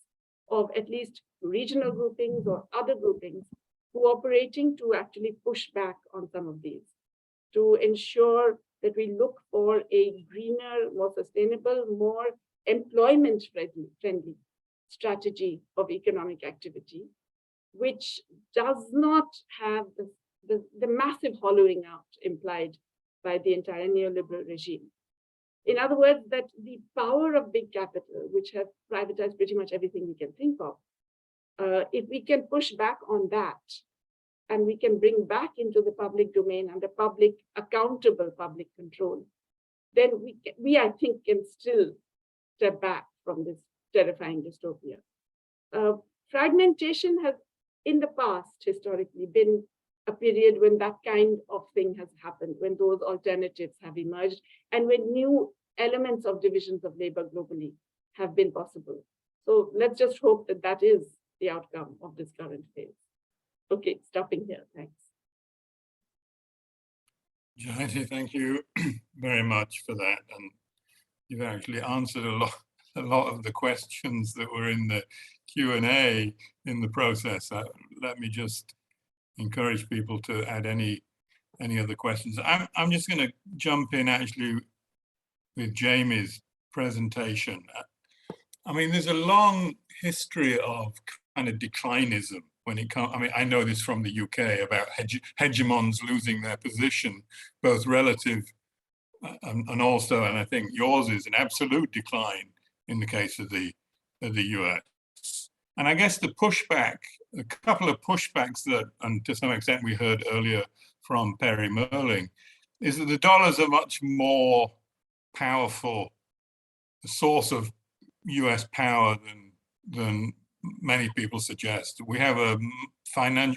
of at least regional groupings or other groupings cooperating to actually push back on some of these, to ensure that we look for a greener, more sustainable, more employment-friendly strategy of economic activity, which does not have the massive hollowing out implied by the entire neoliberal regime. In other words, that the power of big capital, which has privatized pretty much everything we can think of, if we can push back on that, and we can bring back into the public domain and the public accountable public control, then we I think, can still step back from this terrifying dystopia. Fragmentation has, in the past, historically, been a period when that kind of thing has happened, when those alternatives have emerged, and when new elements of divisions of labor globally have been possible. So let's just hope that that is the outcome of this current phase. Okay, stopping here. Thanks. Jayati, thank you very much for that. And you've actually answered a lot of the questions that were in the Q&A in the process. Let me just encourage people to add any other questions. I'm just going to jump in actually with Jamie's presentation. I mean, there's a long history of kind of declinism when it comes. I mean, I know this from the UK about hegemons losing their position, both relative and also, and I think yours is an absolute decline in the case of the US. And I guess the pushback, a couple of pushbacks that, and to some extent we heard earlier from Perry Merling, is that the dollars are much more powerful, a source of US power than many people suggest. We have a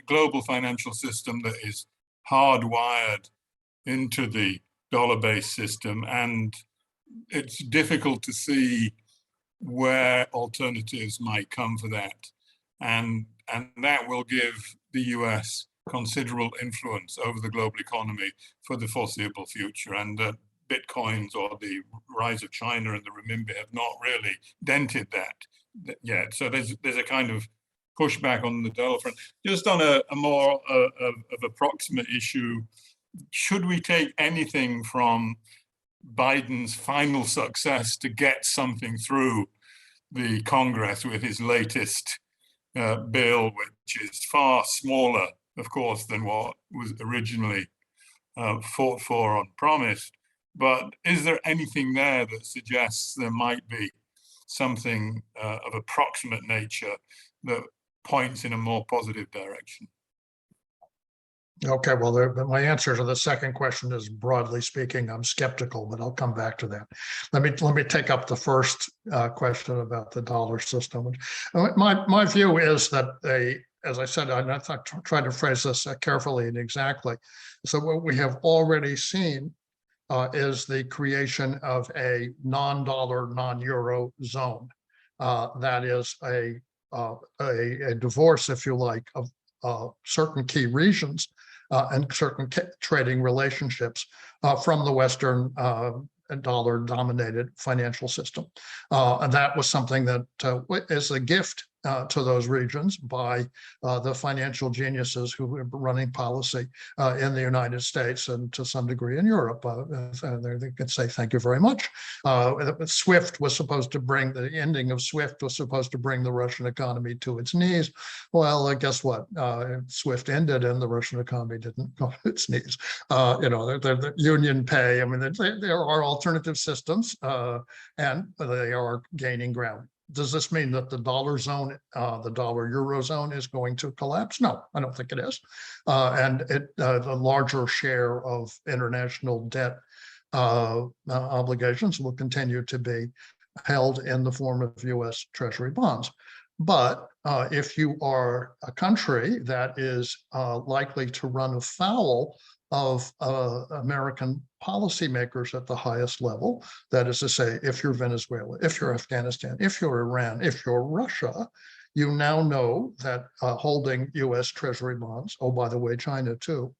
global financial system that is hardwired into the dollar-based system, and it's difficult to see where alternatives might come for that. And that will give the US considerable influence over the global economy for the foreseeable future. And Bitcoins or the rise of China and the renminbi have not really dented that yet. So there's a kind of pushback on the dollar front. Just on a more of approximate issue, should we take anything from Biden's final success to get something through the Congress with his latest bill, which is far smaller, of course, than what was originally fought for and promised? But is there anything there that suggests there might be something of approximate nature that points in a more positive direction? Okay, well, my answer to the second question is, broadly speaking, I'm skeptical, but I'll come back to that. Let me take up the first question about the dollar system. My view is that as I said, I tried to phrase this carefully and exactly. So what we have already seen is the creation of a non-dollar, non-euro zone. That is a divorce, if you like, of certain key regions and certain trading relationships from the Western dollar-dominated financial system. And that was something that is a gift to those regions by the financial geniuses who were running policy in the United States and to some degree in Europe. They could say thank you very much. SWIFT was supposed to bring, the ending of SWIFT was supposed to bring the Russian economy to its knees. Well, guess what? SWIFT ended and the Russian economy didn't go to its knees. The union pay, I mean, there are alternative systems and they are gaining ground. Does this mean that the dollar zone, the dollar euro zone is going to collapse? No, I don't think it is. And the larger share of international debt obligations will continue to be held in the form of US Treasury bonds. But if you are a country that is likely to run afoul of American policymakers at the highest level, that is to say, if you're Venezuela, if you're Afghanistan, if you're Iran, if you're Russia, you now know that holding US Treasury bonds, oh, by the way, China too,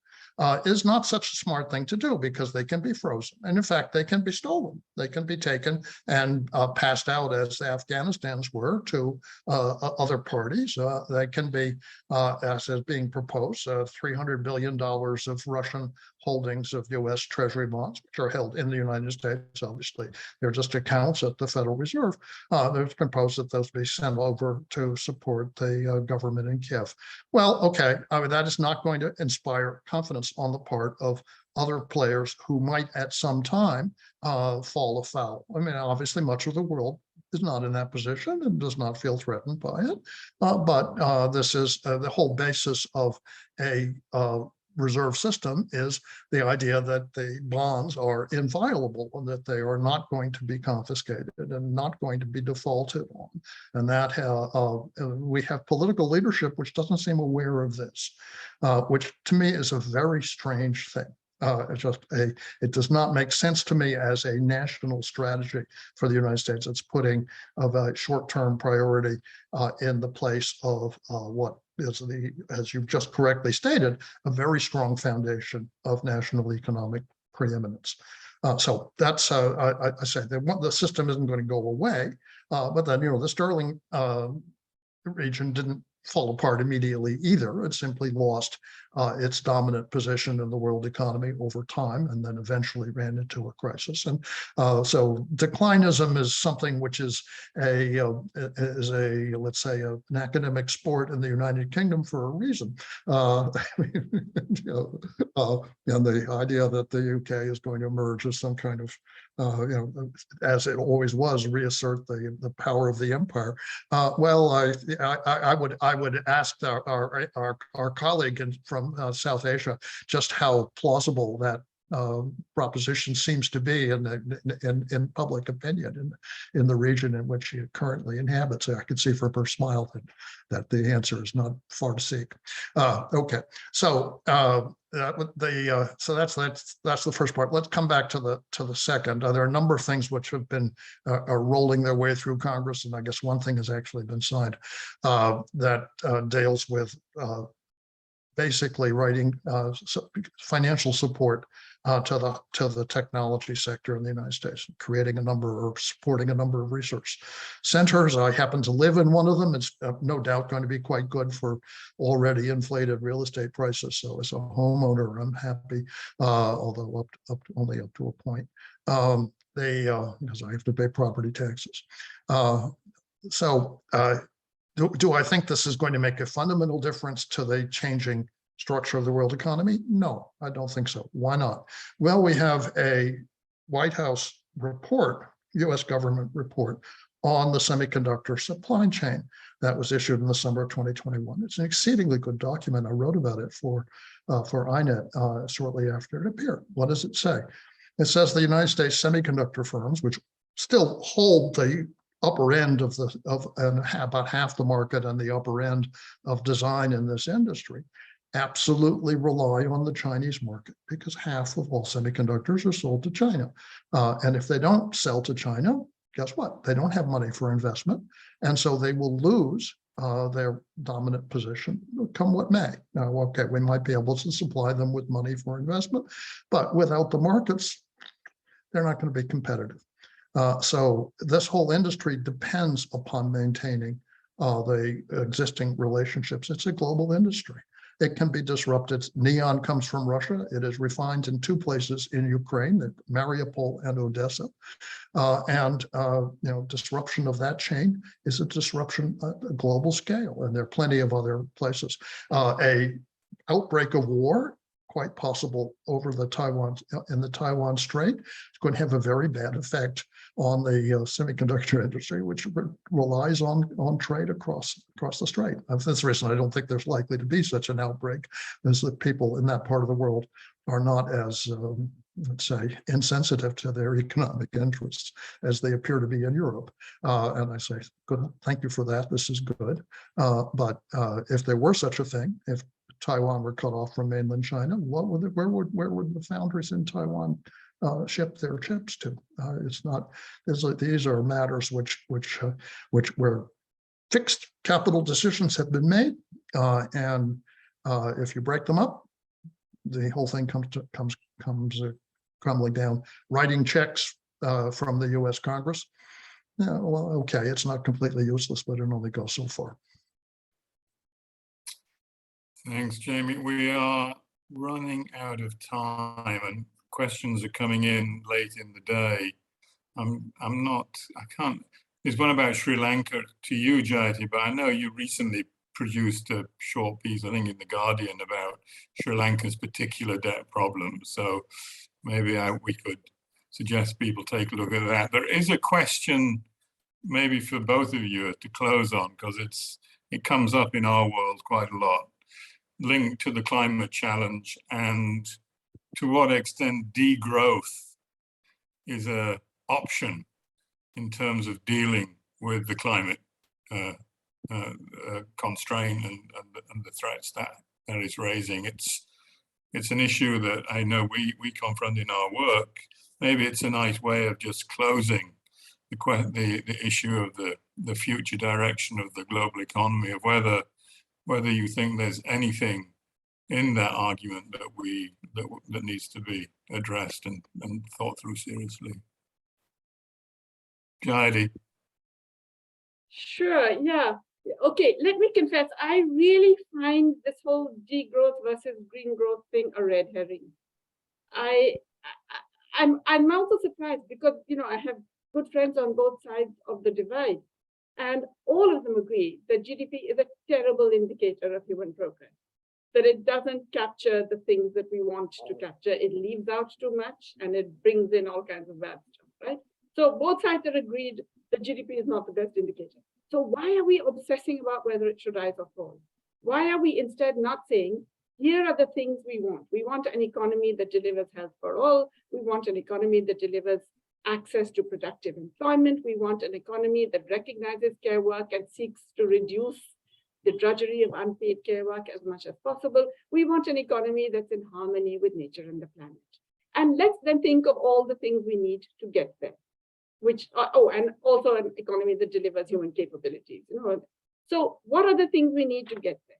is not such a smart thing to do because they can be frozen. And in fact, they can be stolen. They can be taken and passed out as the Afghanistan's were to other parties. They can be, as is being proposed, $300 billion of Russian holdings of US Treasury bonds, which are held in the United States, obviously. They're just accounts at the Federal Reserve. There's proposed that those be sent over to support the government in Kiev. Well, okay, I mean, that is not going to inspire confidence on the part of other players who might at some time fall afoul. I mean, obviously much of the world is not in that position and does not feel threatened by it. But this is the whole basis of a reserve system is the idea that the bonds are inviolable and that they are not going to be confiscated and not going to be defaulted on. And that we have political leadership which doesn't seem aware of this, which to me is a very strange thing. It does not make sense to me as a national strategy for the United States. It's putting a short-term priority in the place of what is as you've just correctly stated, a very strong foundation of national economic preeminence. So that's, I say the system isn't going to go away, but then, the Sterling region didn't fall apart immediately either. It simply lost its dominant position in the world economy over time, and then eventually ran into a crisis. And so declinism is something which is let's say an academic sport in the United Kingdom for a reason. And the idea that the UK is going to emerge as some kind of as it always was, reassert the power of the empire. Well, I would ask our colleague from South Asia just how plausible that proposition seems to be in public opinion in the region in which she currently inhabits. I can see from her smile that the answer is not far to seek. Okay, so so that's the first part. Let's come back to the second. There are a number of things which have been rolling their way through Congress, and I guess one thing has actually been signed that deals with basically writing financial support to the technology sector in the United States, creating supporting a number of research centers. I happen to live in one of them. It's no doubt going to be quite good for already inflated real estate prices. So as a homeowner, I'm happy, although only up to a point, because I have to pay property taxes. Do I think this is going to make a fundamental difference to the changing structure of the world economy? No, I don't think so. Why not? Well, we have a White House report, US government report on the semiconductor supply chain that was issued in the summer of 2021. It's an exceedingly good document. I wrote about it for INET shortly after it appeared. What does it say? It says the United States semiconductor firms, which still hold the upper end of about half the market and the upper end of design in this industry, absolutely rely on the Chinese market because half of all semiconductors are sold to China. And if they don't sell to China, guess what? They don't have money for investment. And so they will lose their dominant position, come what may. Now, okay, we might be able to supply them with money for investment, but without the markets, they're not going to be competitive. So this whole industry depends upon maintaining the existing relationships. It's a global industry. It can be disrupted. Neon comes from Russia. It is refined in two places in Ukraine, Mariupol and Odessa. Disruption of that chain is a disruption at a global scale, and there are plenty of other places. A outbreak of war, quite possible in the Taiwan Strait, it's going to have a very bad effect on the semiconductor industry, which relies on trade across the strait. For this reason, I don't think there's likely to be such an outbreak, as the people in that part of the world are not as, let's say, insensitive to their economic interests as they appear to be in Europe. And I say, good, thank you for that. This is good. But if there were such a thing, if Taiwan were cut off from mainland China, where would the foundries in Taiwan ship their chips to? It's not. These are matters where fixed capital decisions have been made, and if you break them up, the whole thing comes crumbling down. Writing checks from the U.S. Congress. Yeah, well, okay, it's not completely useless, but it only goes so far. Thanks, Jamie. We are running out of time and questions are coming in late in the day. I can't, there's one about Sri Lanka to you, Jayati, but I know you recently produced a short piece, I think in The Guardian, about Sri Lanka's particular debt problem. So maybe we could suggest people take a look at that. There is a question maybe for both of you to close on, because it comes up in our world quite a lot, linked to the climate challenge and to what extent degrowth is an option in terms of dealing with the climate constraint and the threats that is raising. It's an issue that I know we confront in our work. Maybe it's a nice way of just closing the issue of the future direction of the global economy, of whether you think there's anything in that argument that needs to be addressed and thought through seriously. Jayati. Sure, yeah. Okay, let me confess, I really find this whole degrowth versus green growth thing a red herring. I'm also surprised because, you know, I have good friends on both sides of the divide, and all of them agree that GDP is a terrible indicator of human progress, that it doesn't capture the things that we want to capture. It leaves out too much and it brings in all kinds of bad stuff, right? So both sides are agreed that GDP is not the best indicator. So why are we obsessing about whether it should rise or fall? Why are we instead not saying, here are the things we want? We want an economy that delivers health for all. We want an economy that delivers access to productive employment. We want an economy that recognizes care work and seeks to reduce the drudgery of unpaid care work as much as possible. We want an economy that's in harmony with nature and the planet. And let's then think of all the things we need to get there, which are, and also an economy that delivers human capabilities. You know? So what are the things we need to get there?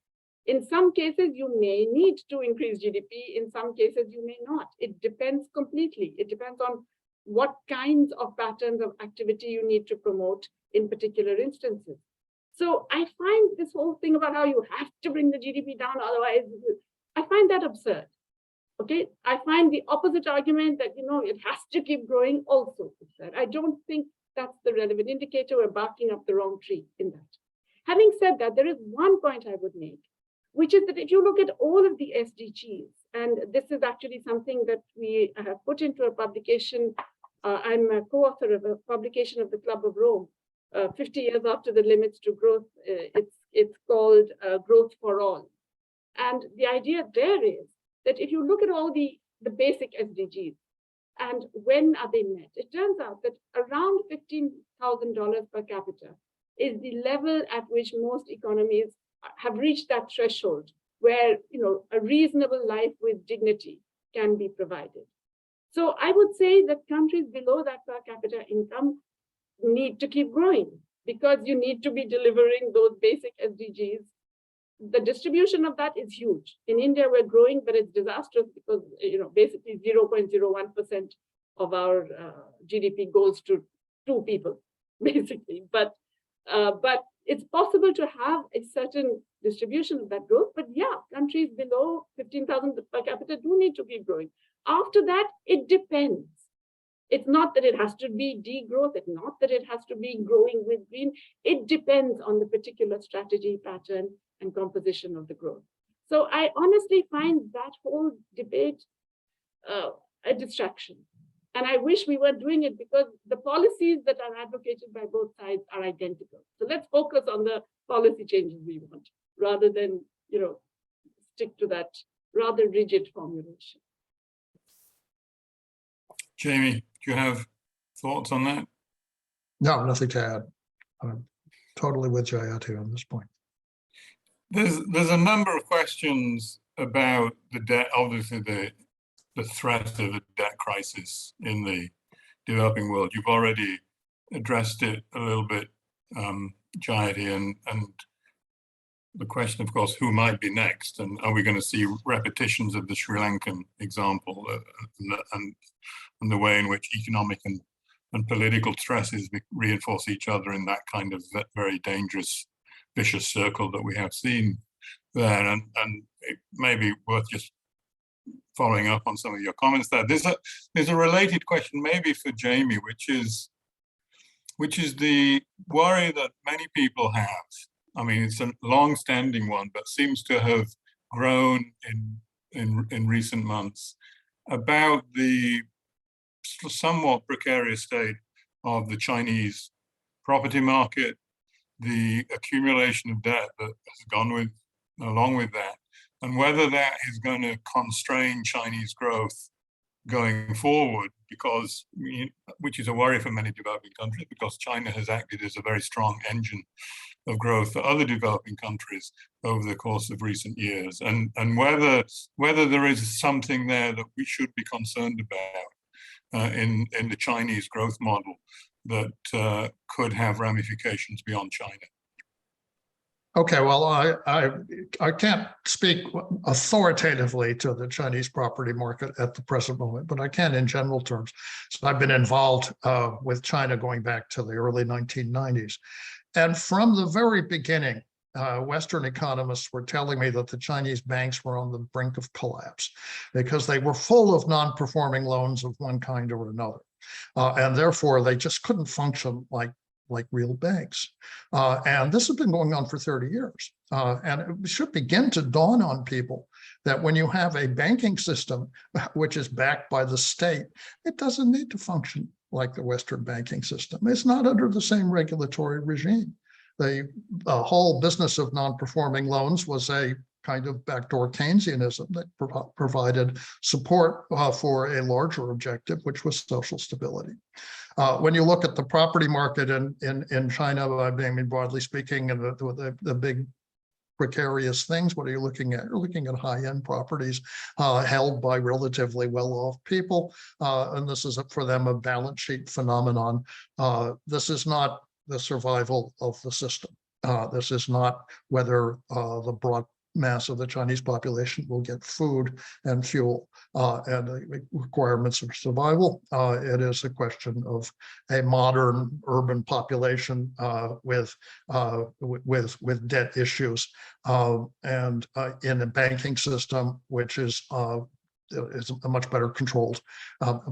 In some cases, you may need to increase GDP. In some cases, you may not. It depends completely. It depends on what kinds of patterns of activity you need to promote in particular instances. So I find this whole thing about how you have to bring the GDP down, otherwise, I find that absurd. Okay, I find the opposite argument that, you know, it has to keep growing also absurd. I don't think that's the relevant indicator. We're barking up the wrong tree in that. Having said that, there is one point I would make, which is that if you look at all of the SDGs, and this is actually something that we have put into a publication. I'm a co-author of a publication of the Club of Rome, 50 years after the limits to growth. It's called Growth for All. And the idea there is that if you look at all the basic SDGs and when are they met, it turns out that around $15,000 per capita is the level at which most economies have reached that threshold where, you know, a reasonable life with dignity can be provided. So I would say that countries below that per capita income need to keep growing because you need to be delivering those basic SDGs. The distribution of that is huge. In India, we're growing, but it's disastrous because, you know, basically 0.01% of our GDP goes to 2 people, basically. But it's possible to have a certain distribution of that growth. But yeah, countries below 15,000 per capita do need to keep growing. After that, it depends. It's not that it has to be degrowth. It's not that it has to be growing with green. It depends on the particular strategy, pattern, and composition of the growth. So I honestly find that whole debate a distraction. And I wish we were doing it because the policies that are advocated by both sides are identical. So let's focus on the policy changes we want rather than, you know, stick to that rather rigid formulation. Jamie, do you have thoughts on that? No, nothing to add. I'm totally with Jayati on this point. There's a number of questions about the debt, obviously the threat of a debt crisis in the developing world. You've already addressed it a little bit, Jayati, and the question, of course, who might be next, and are we going to see repetitions of the Sri Lankan example, and the way in which economic and political stresses reinforce each other in that kind of very dangerous, vicious circle that we have seen there. And it may be worth just following up on some of your comments there. There's a related question maybe for Jamie, which is the worry that many people have. I mean, it's a long-standing one, but seems to have grown in recent months, about the somewhat precarious state of the Chinese property market, the accumulation of debt that has gone along with that, and whether that is going to constrain Chinese growth going forward, because, which is a worry for many developing countries, because China has acted as a very strong engine of growth for other developing countries over the course of recent years, and whether there is something there that we should be concerned about in the Chinese growth model that could have ramifications beyond China. Okay, well, I can't speak authoritatively to the Chinese property market at the present moment, but I can in general terms. So I've been involved with China going back to the early 1990s. And from the very beginning, Western economists were telling me that the Chinese banks were on the brink of collapse because they were full of non-performing loans of one kind or another. And therefore, they just couldn't function like real banks. And this has been going on for 30 years. And it should begin to dawn on people that when you have a banking system which is backed by the state, it doesn't need to function like the Western banking system. It's not under the same regulatory regime. The whole business of non-performing loans was a kind of backdoor Keynesianism that provided support for a larger objective, which was social stability. When you look at the property market in China, I mean, broadly speaking, and the big precarious things, what are you looking at? You're looking at high-end properties held by relatively well-off people, and this is for them a balance sheet phenomenon. This is not the survival of the system. This is not whether the broad mass of the Chinese population will get food and fuel and the requirements of survival. It is a question of a modern urban population with debt issues and in a banking system which is much better controlled,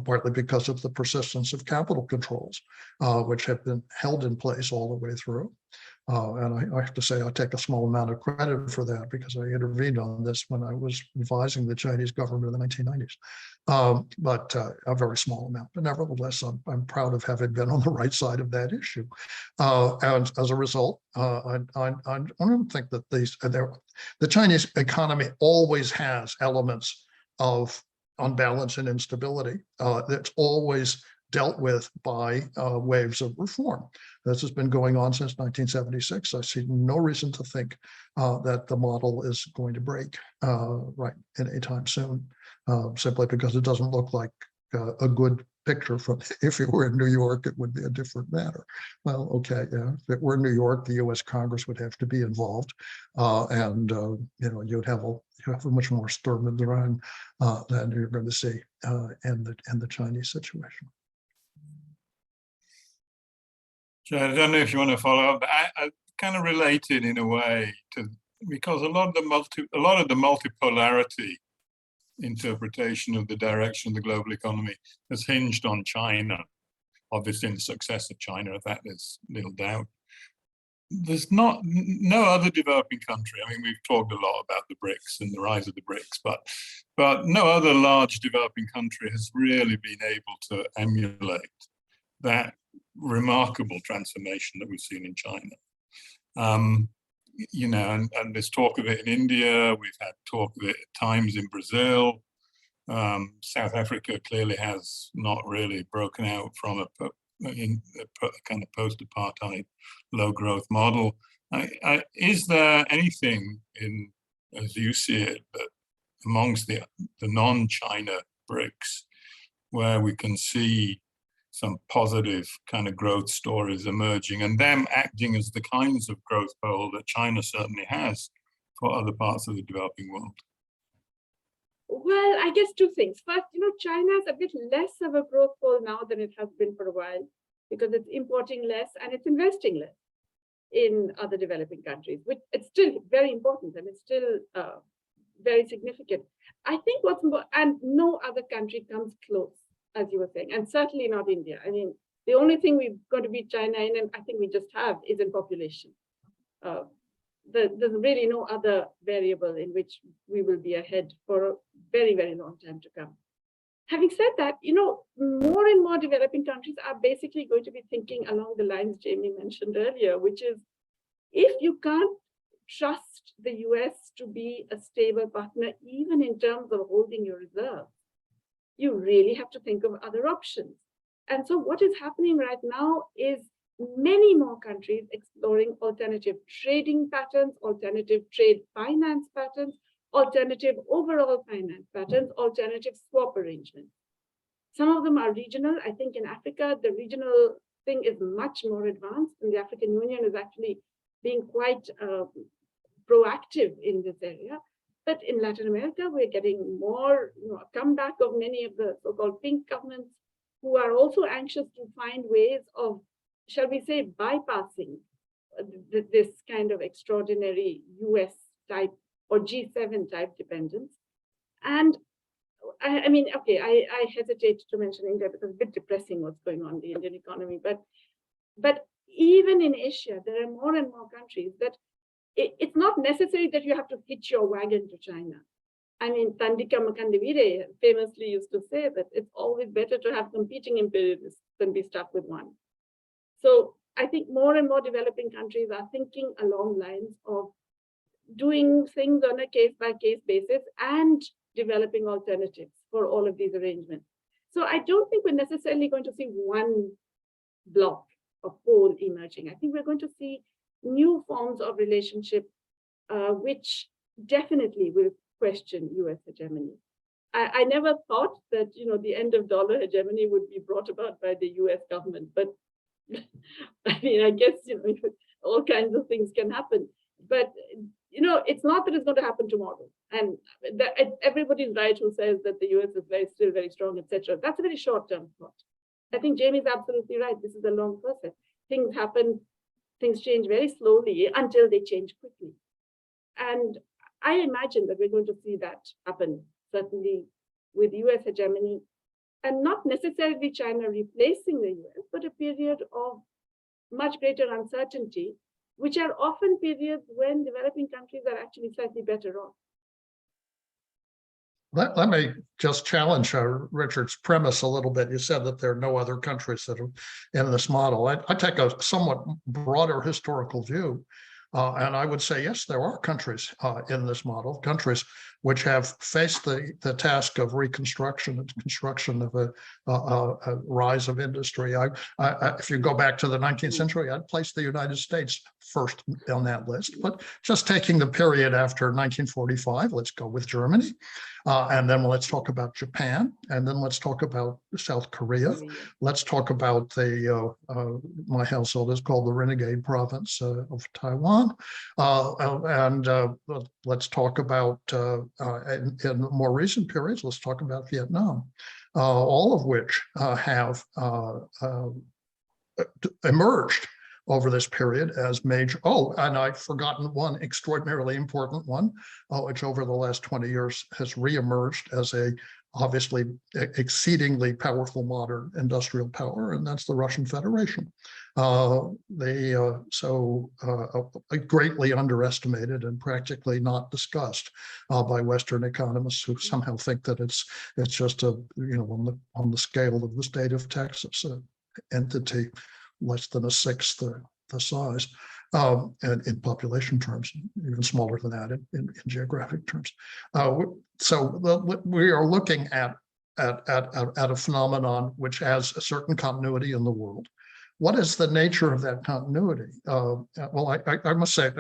partly because of the persistence of capital controls, which have been held in place all the way through. And I have to say, I take a small amount of credit for that because I intervened on this when I was advising the Chinese government in the 1990s, but a very small amount. But nevertheless, I'm proud of having been on the right side of that issue. And as a result, I don't think that the Chinese economy always has elements of unbalance and instability that's always dealt with by waves of reform. This has been going on since 1976. I see no reason to think that the model is going to break right anytime soon, simply because it doesn't look like a good picture from, if it were in New York, it would be a different matter. Well, okay, yeah, if it were New York, the US Congress would have to be involved, and you'd have a much more Sturm und Drang than you're going to see in the Chinese situation. I don't know if you want to follow up, but I kind of related in a way to, because a lot of the multipolarity interpretation of the direction of the global economy has hinged on China. Obviously, in the success of China, that there's little doubt. There's no other developing country. I mean, we've talked a lot about the BRICS and the rise of the BRICS, but no other large developing country has really been able to emulate that remarkable transformation that we've seen in China. And there's talk of it in India. We've had talk of it at times in Brazil. South Africa clearly has not really broken out from a kind of post-apartheid low growth model. Is there anything as you see it, that amongst the non-China BRICS where we can see some positive kind of growth stories emerging, and them acting as the kinds of growth pole that China certainly has for other parts of the developing world? Well, I guess two things. First, China's a bit less of a growth pole now than it has been for a while, because it's importing less and it's investing less in other developing countries, which it's still very important and it's still very significant. I think what's more, and no other country comes close, as you were saying, and certainly not India. I mean, the only thing we're going to beat China in, and I think we just have, is in population. There's really no other variable in which we will be ahead for a very, very long time to come. Having said that, more and more developing countries are basically going to be thinking along the lines Jamie mentioned earlier, which is, if you can't trust the US to be a stable partner, even in terms of holding your reserves, you really have to think of other options. And so what is happening right now is many more countries exploring alternative trading patterns, alternative trade finance patterns, alternative overall finance patterns, alternative swap arrangements. Some of them are regional. I think in Africa, the regional thing is much more advanced, and the African Union is actually being quite proactive in this area. But in Latin America, we're getting more, a comeback of many of the so-called pink governments who are also anxious to find ways of, shall we say, bypassing this kind of extraordinary US type or G7 type dependence. And I mean, okay, I hesitate to mention India because it's a bit depressing what's going on in the Indian economy, but even in Asia, there are more and more countries that it's not necessary that you have to hitch your wagon to China. I mean, Tandika Makandivire famously used to say that it's always better to have competing imperialists than be stuck with one. So I think more and more developing countries are thinking along lines of doing things on a case-by-case basis and developing alternatives for all of these arrangements. So I don't think we're necessarily going to see one block of pole emerging. I think we're going to see new forms of relationship, which definitely will question US hegemony. I never thought that the end of dollar hegemony would be brought about by the US government, but I mean, I guess all kinds of things can happen. But it's not that it's going to happen tomorrow. And everybody's right who says that the US is still very strong, etc. That's a very short-term thought. I think Jamie's absolutely right. This is a long process. Things happen, things change very slowly until they change quickly. And I imagine that we're going to see that happen, certainly with US hegemony, and not necessarily China replacing the US, but a period of much greater uncertainty, which are often periods when developing countries are actually slightly better off. Let me just challenge Richard's premise a little bit. You said that there are no other countries that are in this model. I take a somewhat broader historical view, and I would say, yes, there are countries in this model, countries which have faced the task of reconstruction and construction of a rise of industry. If you go back to the 19th century, I'd place the United States first on that list. But just taking the period after 1945, let's go with Germany. And then let's talk about Japan, and then let's talk about South Korea. Let's talk about my household is called the renegade province of Taiwan. And let's talk about, in more recent periods, let's talk about Vietnam, all of which have emerged over this period as major. Oh, and I've forgotten one extraordinarily important one, which over the last 20 years has reemerged as a obviously exceedingly powerful modern industrial power, and that's the Russian Federation. Greatly underestimated and practically not discussed by Western economists who somehow think that it's just on the scale of the state of Texas, an entity less than a sixth the size, and in population terms, even smaller than that in geographic terms. So we are looking at a phenomenon which has a certain continuity in the world, what is the nature of that continuity? Well, I must say,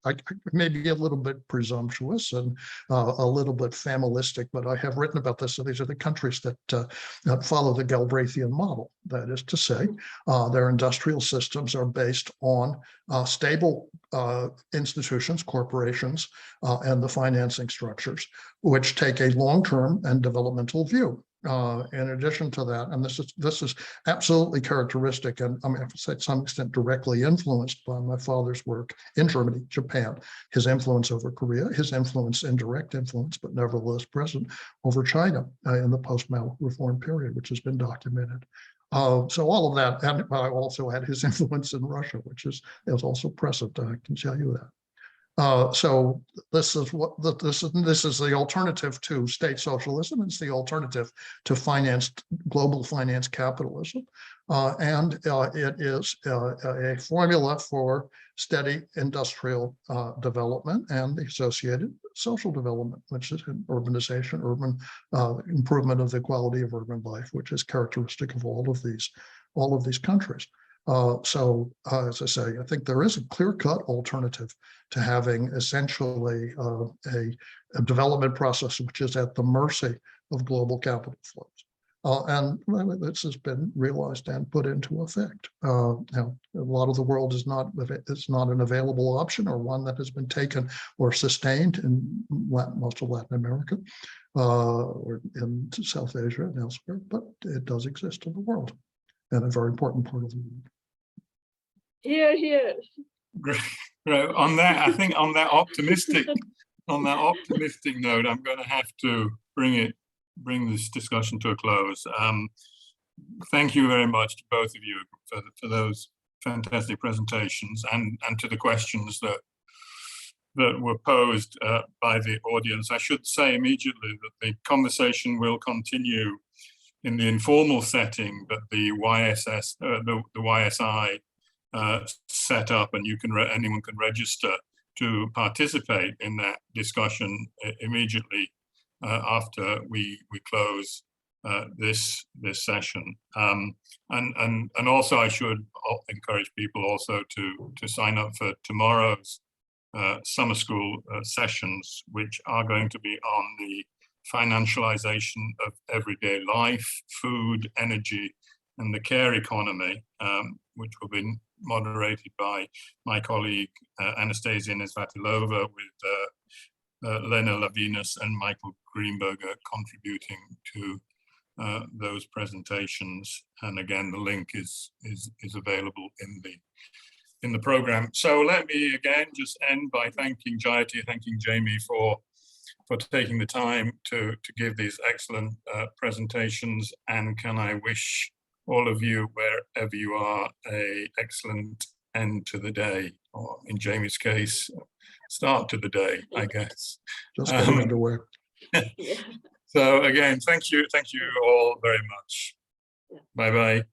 I may be a little bit presumptuous and a little bit familistic, but I have written about this. So these are the countries that follow the Galbraithian model. That is to say, their industrial systems are based on stable institutions, corporations, and the financing structures, which take a long-term and developmental view. In addition to that, and this is absolutely characteristic, and I mean, to some extent directly influenced by my father's work in Germany, Japan, his influence over Korea, his influence, indirect influence, but nevertheless present over China in the post-Mao reform period, which has been documented. So all of that, and I also had his influence in Russia, which is also present. I can tell you that. So this is what this is the alternative to state socialism. It's the alternative to global finance capitalism, and it is a formula for steady industrial development and the associated social development, which is urbanization, urban improvement of the quality of urban life, which is characteristic of all of these countries. So, as I say, I think there is a clear-cut alternative to having essentially a development process which is at the mercy of global capital flows. And this has been realized and put into effect. Now, a lot of the world is not an available option or one that has been taken or sustained in most of Latin America or in South Asia and elsewhere, but it does exist in the world and a very important part of the world. Here, here. Great. On that, I think on that optimistic note, I'm going to have to bring this discussion to a close. Thank you very much to both of you for those fantastic presentations and to the questions that were posed by the audience. I should say immediately that the conversation will continue in the informal setting that the YSI set up, and anyone can register to participate in that discussion immediately after we close this session. And also I should encourage people also to sign up for tomorrow's summer school sessions, which are going to be on the financialization of everyday life, food, energy, and the care economy, which will be moderated by my colleague Anastasia Nesvatilova, with Lena Lavinus and Michael Greenberger contributing to those presentations. And again, the link is available in the program. So let me again just end by thanking Jayati, thanking Jamie for taking the time to give these excellent presentations, and can I wish all of you, wherever you are, an excellent end to the day, or in Jamie's case, start to the day, I guess. Just getting underway. So again, thank you all very much. Bye-bye.